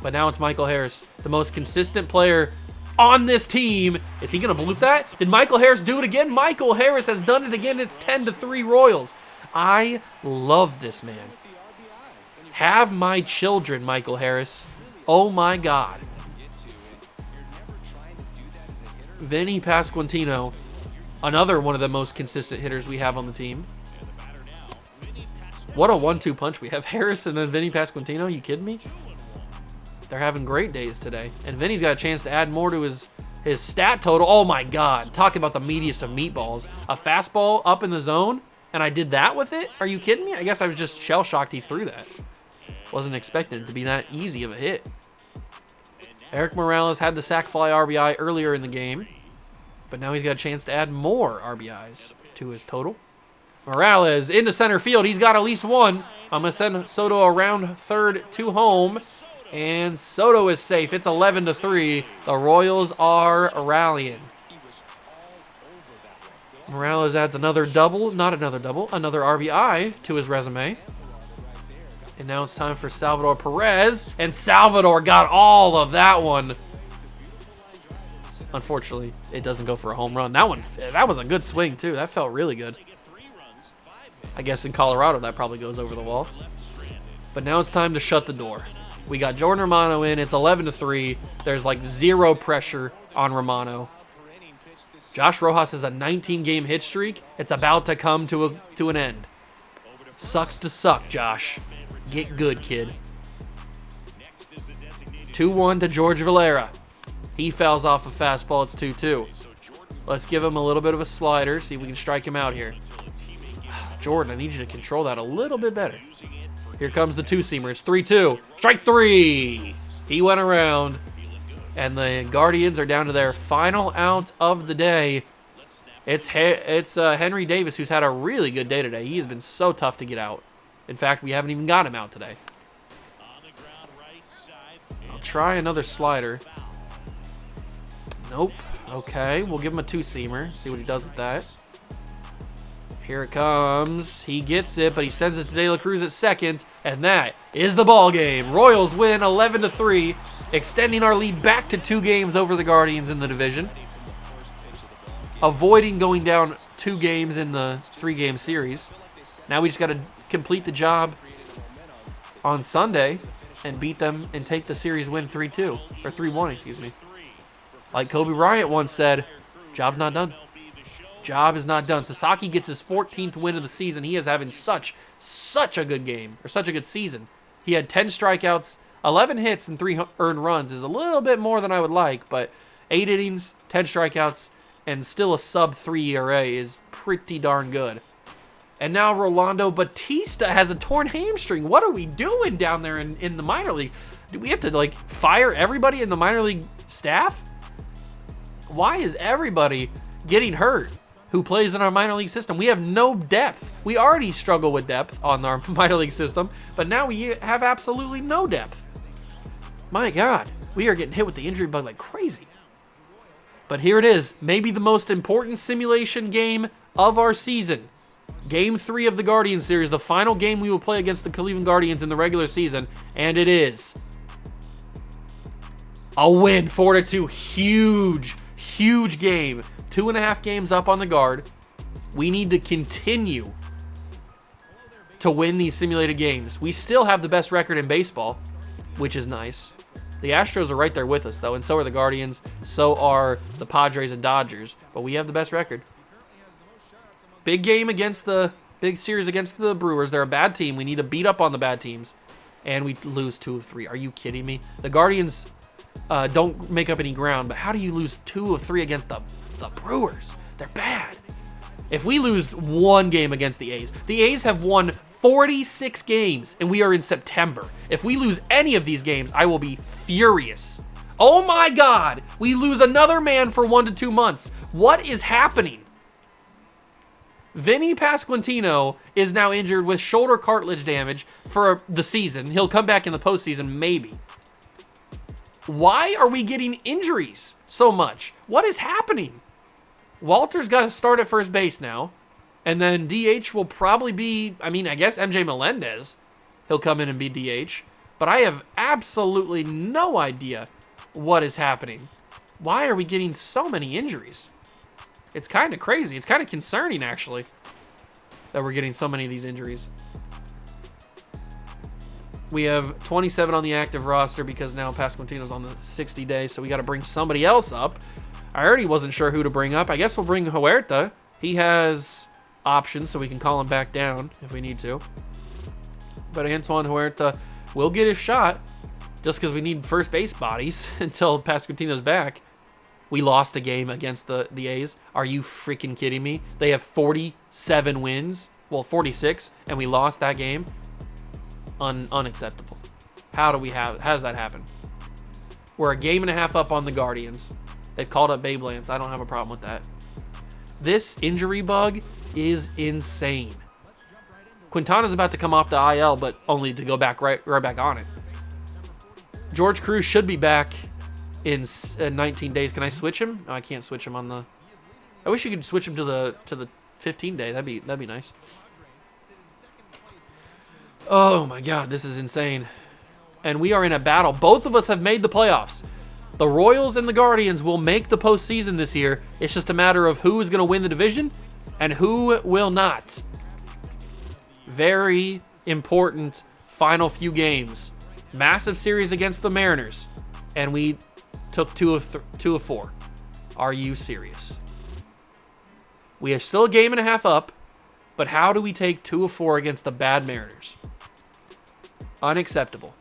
But now it's Michael Harris, the most consistent player on this team. Is he going to bloop that? Did Michael Harris do it again? Michael Harris has done it again. It's 10-3 Royals. I love this man. Have my children, Michael Harris. Oh my God. Vinny Pasquantino, another one of the most consistent hitters we have on the team. What a 1-2 punch we have. Harris and then Vinny Pasquantino. You kidding me? They're having great days today. And Vinny's got a chance to add more to his stat total. Oh my God. Talking about the meatiest of meatballs. A fastball up in the zone, and I did that with it? Are you kidding me? I guess I was just shell-shocked he threw that. Wasn't expecting it to be that easy of a hit. Eric Morales had the sac fly RBI earlier in the game, but now he's got a chance to add more RBIs to his total. Morales into center field. He's got at least one. I'm going to send Soto around third to home, And Soto is safe. It's 11-3. The Royals are rallying. Morales adds another double, not another double, another RBI to his resume. And now it's time for Salvador Perez. And Salvador got all of that one. Unfortunately, it doesn't go for a home run. That was a good swing, too. That felt really good. I guess in Colorado, that probably goes over the wall. But now it's time to shut the door. We got Jordan Romano in. It's 11-3. There's like zero pressure on Romano. Josh Rojas has a 19-game hit streak. It's about to come to an end. Sucks to suck, Josh. Get good, kid. 2-1 to George Valera. He fouls off a fastball. It's 2-2. Let's give him a little bit of a slider. See if we can strike him out here. Jordan, I need you to control that a little bit better. Here comes the two-seamer. It's 3-2. Strike three. He went around. And the Guardians are down to their final out of the day. It's Henry Davis, who's had a really good day today. He has been so tough to get out. In fact, we haven't even got him out today. I'll try another slider. Nope. Okay, we'll give him a two-seamer. See what he does with that. Here it comes. He gets it, but he sends it to De La Cruz at second, and that is the ball game. Royals win 11-3, extending our lead back to 2 games over the Guardians in the division, avoiding going down 2 games in the 3-game series. Now we just got to complete the job on Sunday and beat them and take the series win 3-2, or 3-1, excuse me. Like Kobe Bryant once said, job's not done. Job is not done. Sasaki gets his 14th win of the season. He is having such a good game, or such a good season. He had 10 strikeouts, 11 hits, and 3 earned runs. Is a little bit more than I would like, but 8 innings, 10 strikeouts, and still a sub-3 ERA is pretty darn good. And now Rolando Batista has a torn hamstring. What are we doing down there in the minor league? Do we have to, like, fire everybody in the minor league staff? Why is everybody getting hurt who plays in our minor league system? We have no depth. We already struggle with depth on our minor league system, but now we have absolutely no depth. My God, we are getting hit with the injury bug like crazy. But here it is, maybe the most important simulation game of our season. Game 3 of the Guardians series, the final game we will play against the Cleveland Guardians in the regular season, and it is a win, 4-2. Huge game. 2.5 games up on the Guard. We need to continue to win these simulated games. We still have the best record in baseball, which is nice. The Astros are right there with us, though, and so are the Guardians. So are the Padres and Dodgers, but we have the best record. Big series against the Brewers. They're a bad team. We need to beat up on the bad teams, and we lose 2 of 3. Are you kidding me? The Guardians don't make up any ground, but how do you lose 2 of 3 against the Brewers? They're bad. If we lose 1 game against the A's have won 46 games, and we are in September. If we lose any of these games, I will be furious. Oh my God, we lose another man for 1 to 2 months. What is happening? Vinny Pasquantino is now injured with shoulder cartilage damage for the season. He'll come back in the postseason, maybe. Why are we getting injuries so much? What is happening? Walter's got to start at first base now. And then DH will probably be, I guess MJ Melendez. He'll come in and be DH. But I have absolutely no idea what is happening. Why are we getting so many injuries? It's kind of crazy. It's kind of concerning, actually, that we're getting so many of these injuries. We have 27 on the active roster because now Pasquantino's on the 60-day, so we got to bring somebody else up. I already wasn't sure who to bring up. I guess we'll bring Huerta. He has options, so we can call him back down if we need to. But Antoine Huerta will get his shot just because we need first base bodies until Pasquantino's back. We lost a game against the A's. Are you freaking kidding me? They have 47 wins. Well, 46, and we lost that game. Unacceptable. How does that happen? We're a game and a half up on the Guardians. They've called up Babe Lance. I don't have a problem with that. This injury bug is insane. Quintana's about to come off the IL, but only to go back right back on it. George Cruz should be back in 19 days. Can I switch him? No, I can't switch him on the... I wish you could switch him to the 15 day. That'd be nice. Oh my God, this is insane. And we are in a battle. Both of us have made the playoffs. The Royals and the Guardians will make the postseason this year. It's just a matter of who is going to win the division and who will not. Very important final few games. Massive series against the Mariners. And we took two of four. Are you serious? We are still a game and a half up, but how do we take 2 of 4 against the bad Mariners? Unacceptable.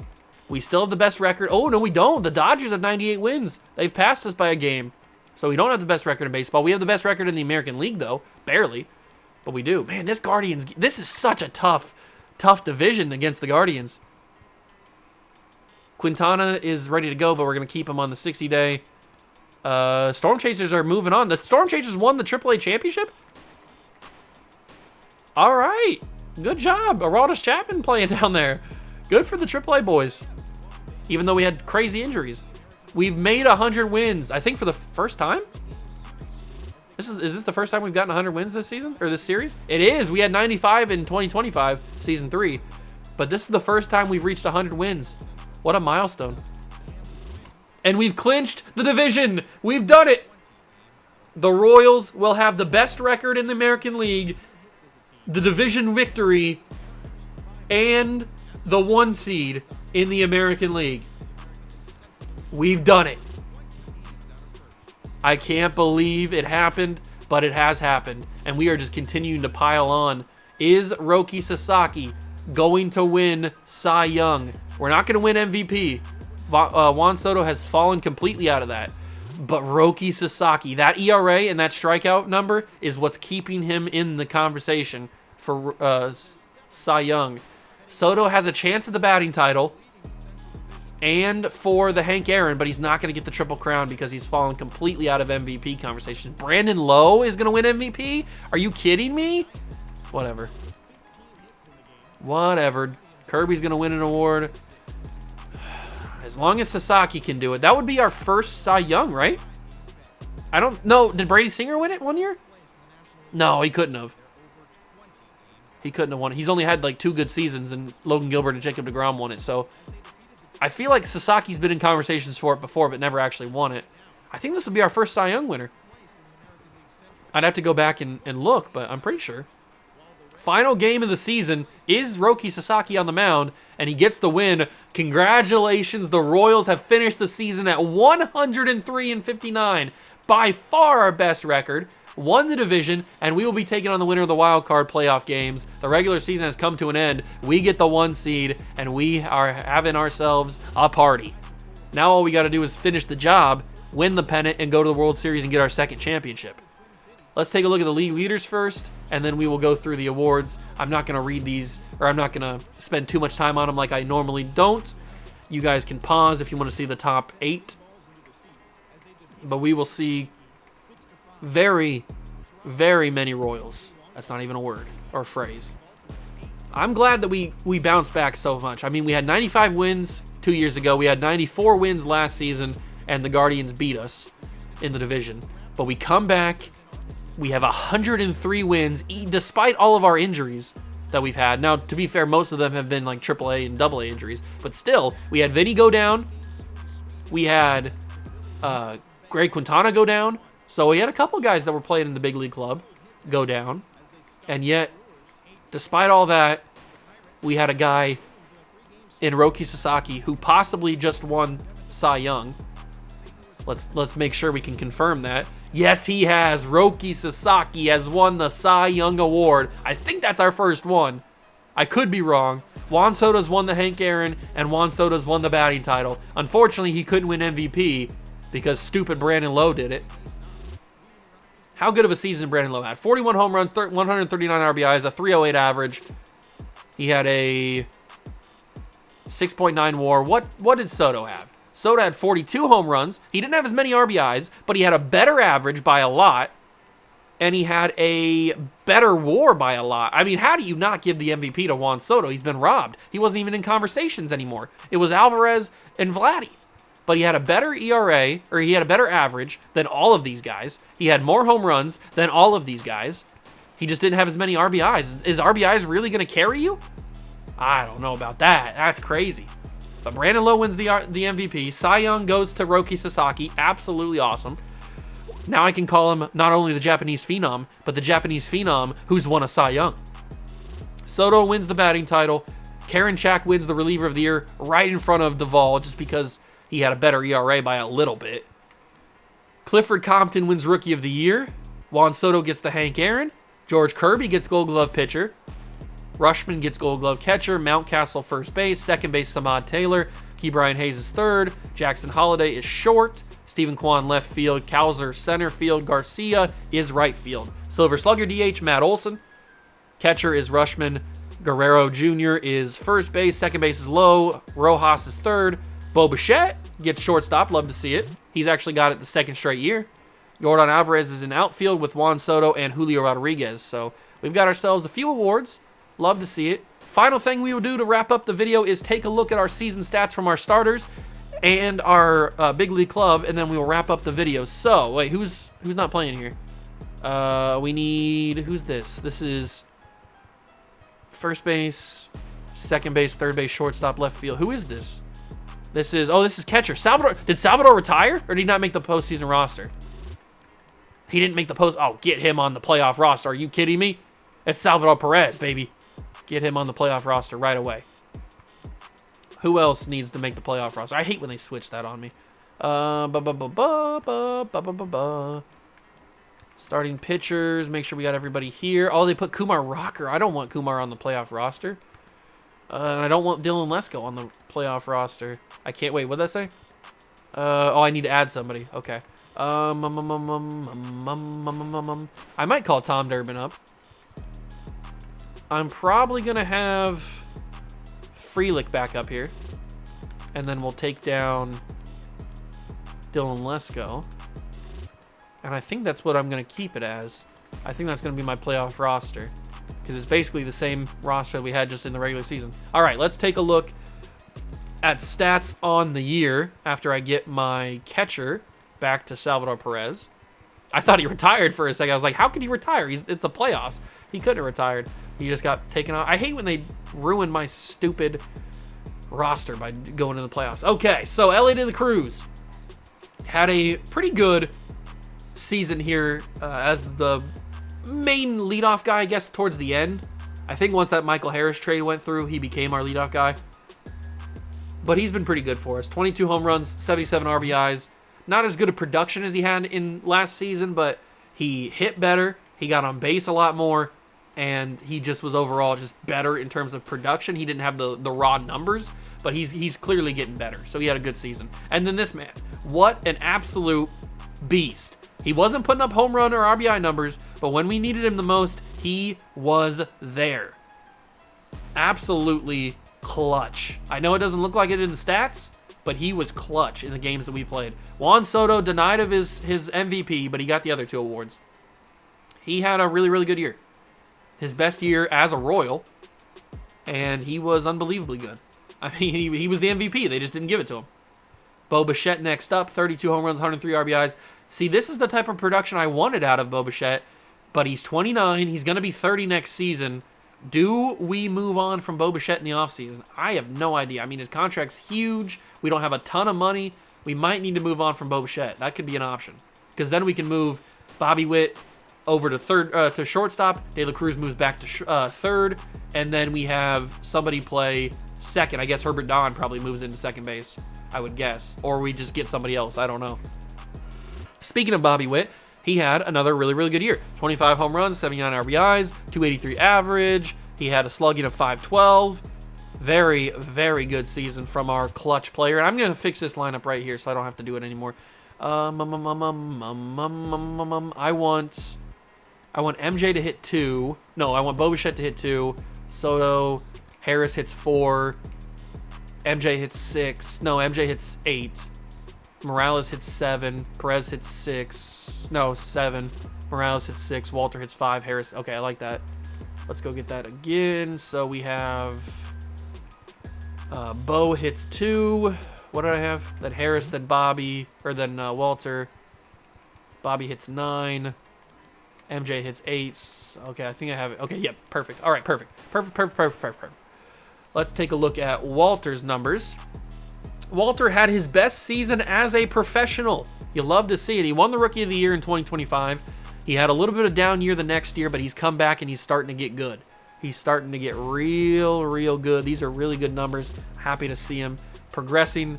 We still have the best record. Oh, no, we don't. The Dodgers have 98 wins. They've passed us by a game. So we don't have the best record in baseball. We have the best record in the American League, though. Barely. But we do. Man, this is such a tough division against the Guardians. Quintana is ready to go, but we're going to keep him on the 60-day. Storm Chasers are moving on. The Storm Chasers won the AAA championship? All right. Good job. Aroldis Chapman playing down there. Good for the AAA boys. Even though we had crazy injuries. We've made 100 wins, I think, for the first time. Is this the first time we've gotten 100 wins this season? Or this series? It is. We had 95 in 2025, Season 3. But this is the first time we've reached 100 wins. What a milestone. And we've clinched the division. We've done it. The Royals will have the best record in the American League, the division victory, and the 1 seed in the American League. We've done it. I can't believe it happened, but it has happened. And we are just continuing to pile on. Is Roki Sasaki going to win Cy Young? We're not going to win MVP. Juan Soto has fallen completely out of that. But Roki Sasaki, that ERA and that strikeout number is what's keeping him in the conversation for Cy Young. Soto has a chance at the batting title and for the Hank Aaron, but he's not going to get the Triple Crown because he's fallen completely out of MVP conversation. Brandon Lowe is going to win MVP? Are you kidding me? Whatever. Kirby's going to win an award. As long as Sasaki can do it. That would be our first Cy Young, right? I don't know. Did Brady Singer win it one year? No, he couldn't have. He couldn't have won it. He's only had like 2 good seasons, and Logan Gilbert and Jacob deGrom won it. So I feel like Sasaki's been in conversations for it before, but never actually won it. I think this would be our first Cy Young winner. I'd have to go back and look, but I'm pretty sure. Final game of the season is Roki Sasaki on the mound, and he gets the win. Congratulations, the Royals have finished the season at 103-59. By far our best record. Won the division, and we will be taking on the winner of the wild card playoff games. The regular season has come to an end. We get the 1 seed, and we are having ourselves a party. Now all we got to do is finish the job, win the pennant, and go to the World Series and get our 2nd championship. Let's take a look at the league leaders first, and then we will go through the awards. I'm not going to read these, or I'm not going to spend too much time on them like I normally don't. You guys can pause if you want to see the top 8. But we will see very, very many Royals. That's not even a word or a phrase. I'm glad that we bounced back so much. I mean, we had 95 wins 2 years ago. We had 94 wins last season, and the Guardians beat us in the division. But we come back. We have 103 wins, despite all of our injuries that we've had. Now, to be fair, most of them have been like AAA and AA injuries. But still, we had Vinny go down. We had Greg Quintana go down. So we had a couple guys that were playing in the big league club go down. And yet, despite all that, we had a guy in Roki Sasaki who possibly just won Cy Young. Let's make sure we can confirm that. Yes, he has. Roki Sasaki has won the Cy Young Award. I think that's our first one. I could be wrong. Juan Soto's won the Hank Aaron, and Juan Soto's won the batting title. Unfortunately, he couldn't win MVP because stupid Brandon Lowe did it. How good of a season Brandon Lowe had? 41 home runs, 139 RBIs, a 308 average. He had a 6.9 WAR. What did Soto have? Soto had 42 home runs. He didn't have as many RBIs, but he had a better average by a lot. and he had a better WAR by a lot. I mean, how do you not give the MVP to Juan Soto? He's been robbed. He wasn't even in conversations anymore. It was Alvarez and Vladdy. But he had a better ERA, or he had a better average than all of these guys. He had more home runs than all of these guys. He just didn't have as many RBIs. Is RBIs really going to carry you? I don't know about that. That's crazy. But Brandon Lowe wins the MVP. Cy Young goes to Roki Sasaki. Absolutely awesome. Now I can call him not only the Japanese Phenom, but the Japanese Phenom who's won a Cy Young. Soto wins the batting title. Karen Chak wins the reliever of the year right in front of Duvall just because he had a better ERA by a little bit. Clifford Compton wins Rookie of the Year. Juan Soto gets the Hank Aaron. George Kirby gets Gold Glove pitcher. Rushman gets Gold Glove catcher. Mountcastle first base. Second base Samad Taylor. Key Brian Hayes is third. Jackson Holiday is short. Stephen Kwan left field. Cowser center field. Garcia is right field. Silver Slugger DH Matt Olson. Catcher is Rushman. Guerrero Jr. is first base. Second base is Lowe. Rojas is third. Bo Bichette gets shortstop. Love to see it. He's actually got it the second straight year. Yordan Alvarez is in outfield with Juan Soto and Julio Rodriguez. So we've got ourselves a few awards. Love to see it. Final thing we will do to wrap up the video is take a look at our season stats from our starters and our big league club, and then we will wrap up the video. So wait, who's not playing here? We need, who's this? This is first base, second base, third base, shortstop, left field. Who is this? This is catcher. Salvador. Did Salvador retire, or did he not make the postseason roster? He didn't make the post. Oh, get him on the playoff roster. Are you kidding me? It's Salvador Perez, baby. Get him on the playoff roster right away. Who else needs to make the playoff roster? I hate when they switch that on me. Starting pitchers. Make sure we got everybody here. Oh, they put Kumar Rocker. I don't want Kumar on the playoff roster. And I don't want Dylan Lesko on the playoff roster. I can't wait. What did I say? Oh, I need to add somebody. Okay. I might call Tom Durbin up. I'm probably going to have Frelick back up here. And then we'll take down Dylan Lesko. And I think that's what I'm going to keep it as. I think that's going to be my playoff roster. Because it's basically the same roster that we had just in the regular season. All right, let's take a look at stats on the year after I get my catcher back to Salvador Perez. I thought he retired for a second. I was like, how could he retire? It's the playoffs. He couldn't have retired. He just got taken out. I hate when they ruin my stupid roster by going to the playoffs. Okay, so LA to the Cruz. Had a pretty good season here as the main leadoff guy, I guess, towards the end. I think once that Michael Harris trade went through, he became our leadoff guy. But he's been pretty good for us. 22 home runs, 77 RBIs. Not as good a production as he had in last season, but he hit better. He got on base a lot more, and he just was overall just better in terms of production. He didn't have the raw numbers, but he's clearly getting better. So he had a good season. And then this man, what an absolute beast. He wasn't putting up home run or RBI numbers, but when we needed him the most, he was there. Absolutely clutch. I know it doesn't look like it in the stats, but he was clutch in the games that we played. Juan Soto denied of his MVP, but he got the other two awards. He had a really, really good year. His best year as a Royal, and he was unbelievably good. I mean, he was the MVP. They just didn't give it to him. Bo Bichette next up, 32 home runs, 103 RBIs. See, this is the type of production I wanted out of Bo Bichette, but he's 29. He's going to be 30 next season. Do we move on from Bo Bichette in the offseason? I have no idea. I mean, his contract's huge. We don't have a ton of money. We might need to move on from Bo Bichette. That could be an option, because then we can move Bobby Witt over to shortstop. De La Cruz moves back to third, and then we have somebody play second. I guess Herbert Don probably moves into second base, I would guess, or we just get somebody else. I don't know. Speaking of Bobby Witt, he had another really, really good year. 25 home runs, 79 RBIs, 283 average. He had a slugging of 512. Very, very good season from our clutch player. And I'm going to fix this lineup right here so I don't have to do it anymore. I want MJ to hit 2. No, I want Bo Bichette to hit 2. Soto, Harris hits 4. MJ hits 6. No, MJ hits 8. Morales hits 7. Perez hits 6. No, 7. Morales hits 6. Walter hits 5. Harris. Okay, I like that. Let's go get that again. So we have Bo hits 2. What did I have? Then Harris, then Bobby, or then Walter. Bobby hits 9. MJ hits 8. Okay, I think I have it. Okay, yep, perfect. All right, perfect. Perfect. Let's take a look at Walter's numbers. Walter had his best season as a professional. You love to see it. He won the Rookie of the Year in 2025. He had a little bit of down year the next year, but he's come back and he's starting to get good. He's starting to get real good. These are really good numbers. Happy to see him progressing.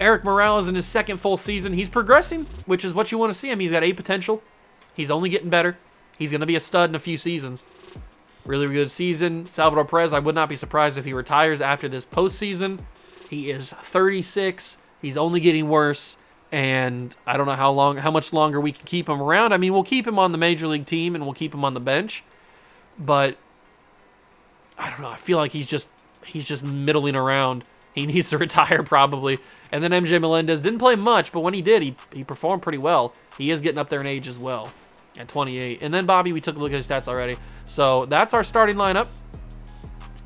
Eric Morales in his second full season. He's progressing, which is what you want to see him. He's got A potential. He's only getting better. He's going to be a stud in a few seasons. Really good season. Salvador Perez, I would not be surprised if he retires after this postseason. He is 36. He's only getting worse. And I don't know how much longer we can keep him around. I mean, we'll keep him on the major league team and we'll keep him on the bench. But I don't know. I feel like he's just middling around. He needs to retire probably. And then MJ Melendez didn't play much, but when he did, he performed pretty well. He is getting up there in age as well at 28. And then Bobby, we took a look at his stats already. So that's our starting lineup.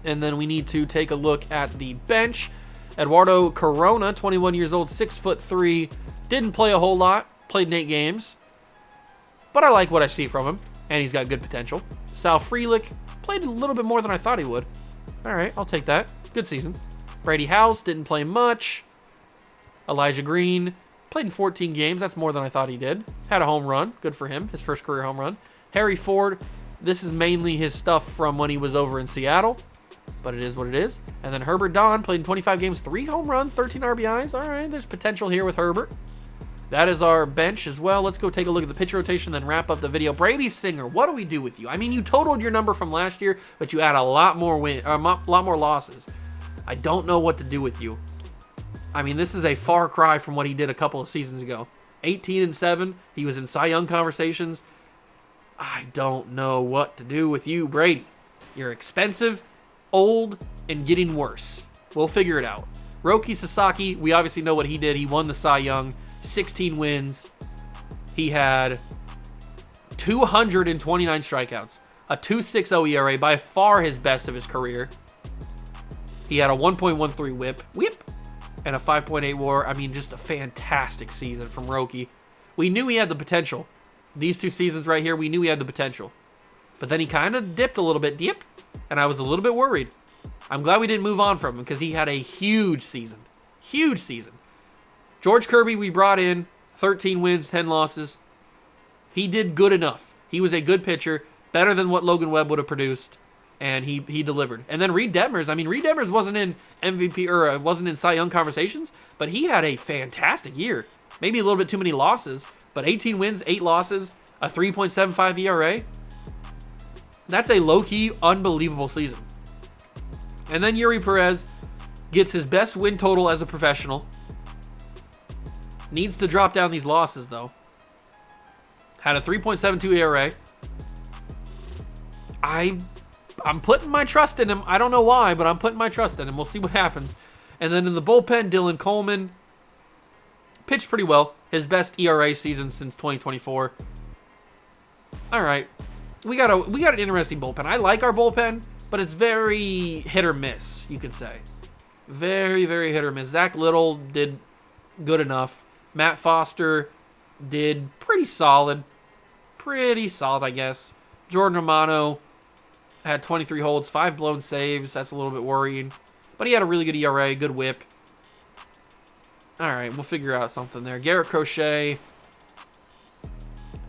And then we need to take a look at the bench. Eduardo Corona, 21 years old, 6'3", didn't play a whole lot, played 8 games. But I like what I see from him, and he's got good potential. Sal Frelick played a little bit more than I thought he would. All right, I'll take that. Good season. Brady House didn't play much. Elijah Green played in 14 games. That's more than I thought he did. Had a home run. Good for him. His first career home run. Harry Ford, this is mainly his stuff from when he was over in Seattle, but it is what it is. And then Herbert Don played in 25 games, 3 home runs, 13 RBIs. All right, there's potential here with Herbert. That is our bench as well. Let's go take a look at the pitch rotation, then wrap up the video. Brady Singer, what do we do with you? I mean, you totaled your number from last year, but you had a lot more losses. I don't know what to do with you. I mean, this is a far cry from what he did a couple of seasons ago. 18-7, he was in Cy Young conversations. I don't know what to do with you, Brady. You're expensive, old, and getting worse. We'll figure it out. Roki Sasaki, we obviously know what he did. He won the Cy Young, 16 wins. He had 229 strikeouts, a 2.60 ERA, by far his best of his career. He had a 1.13 whip, and a 5.8 WAR. I mean, just a fantastic season from Roki. We knew he had the potential. These 2 seasons right here, we knew he had the potential. But then he kind of dipped a little bit, and I was a little bit worried. I'm glad we didn't move on from him because he had a huge season. Huge season. George Kirby, we brought in 13 wins, 10 losses. He did good enough. He was a good pitcher, better than what Logan Webb would have produced. And he delivered. And then Reed Detmers. I mean, Reed Detmers wasn't in MVP or wasn't in Cy Young conversations, but he had a fantastic year. Maybe a little bit too many losses, but 18 wins, 8 losses, a 3.75 ERA. That's a low-key, unbelievable season. And then Yuri Perez gets his best win total as a professional. Needs to drop down these losses, though. Had a 3.72 ERA. I'm putting my trust in him. I don't know why, but I'm putting my trust in him. We'll see what happens. And then in the bullpen, Dylan Coleman pitched pretty well. His best ERA season since 2024. All right. We got an interesting bullpen. I like our bullpen, but it's very hit or miss, you could say. Very, very hit or miss. Zach Little did good enough. Matt Foster did pretty solid. Pretty solid, I guess. Jordan Romano had 23 holds, 5 blown saves. That's a little bit worrying. But he had a really good ERA, good whip. All right, we'll figure out something there. Garrett Crochet.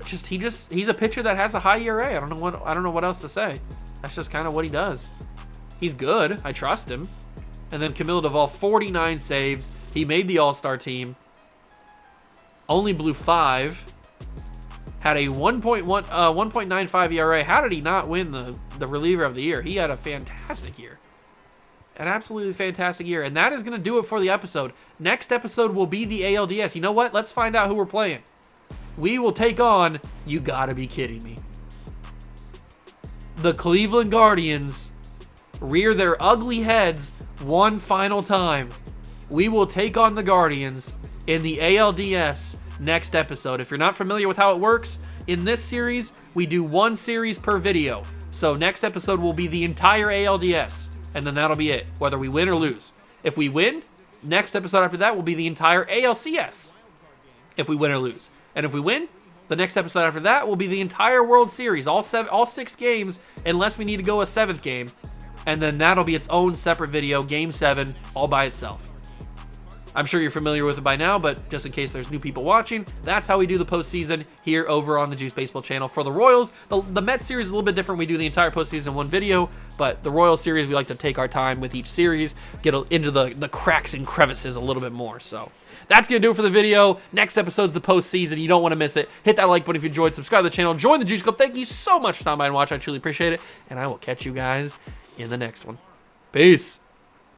He's a pitcher that has a high ERA. I don't know what else to say. That's just kind of what he does. He's good. I trust him. And then Camilo Duvall, 49 saves. He made the All-Star team. Only blew 5. Had a 1.95 ERA. How did he not win the reliever of the year? He had a fantastic year. An absolutely fantastic year. And that is going to do it for the episode. Next episode will be the ALDS. You know what? Let's find out who we're playing. We will take on, you gotta be kidding me, the Cleveland Guardians rear their ugly heads one final time. We will take on the Guardians in the ALDS next episode. If you're not familiar with how it works, in this series, we do 1 series per video. So next episode will be the entire ALDS, and then that'll be it, whether we win or lose. If we win, next episode after that will be the entire ALCS, if we win or lose. And if we win, the next episode after that will be the entire World Series, all 6 games, unless we need to go a 7th game. And then that'll be its own separate video, Game 7, all by itself. I'm sure you're familiar with it by now, but just in case there's new people watching, that's how we do the postseason here over on the Juice Baseball channel. For the Royals, the Mets series is a little bit different. We do the entire postseason in one video, but the Royals series, we like to take our time with each series, get into the cracks and crevices a little bit more. So that's going to do it for the video. Next episode's the postseason. You don't want to miss it. Hit that like button if you enjoyed. Subscribe to the channel. Join the Juice Club. Thank you so much for stopping by and watching. I truly appreciate it, and I will catch you guys in the next one. Peace.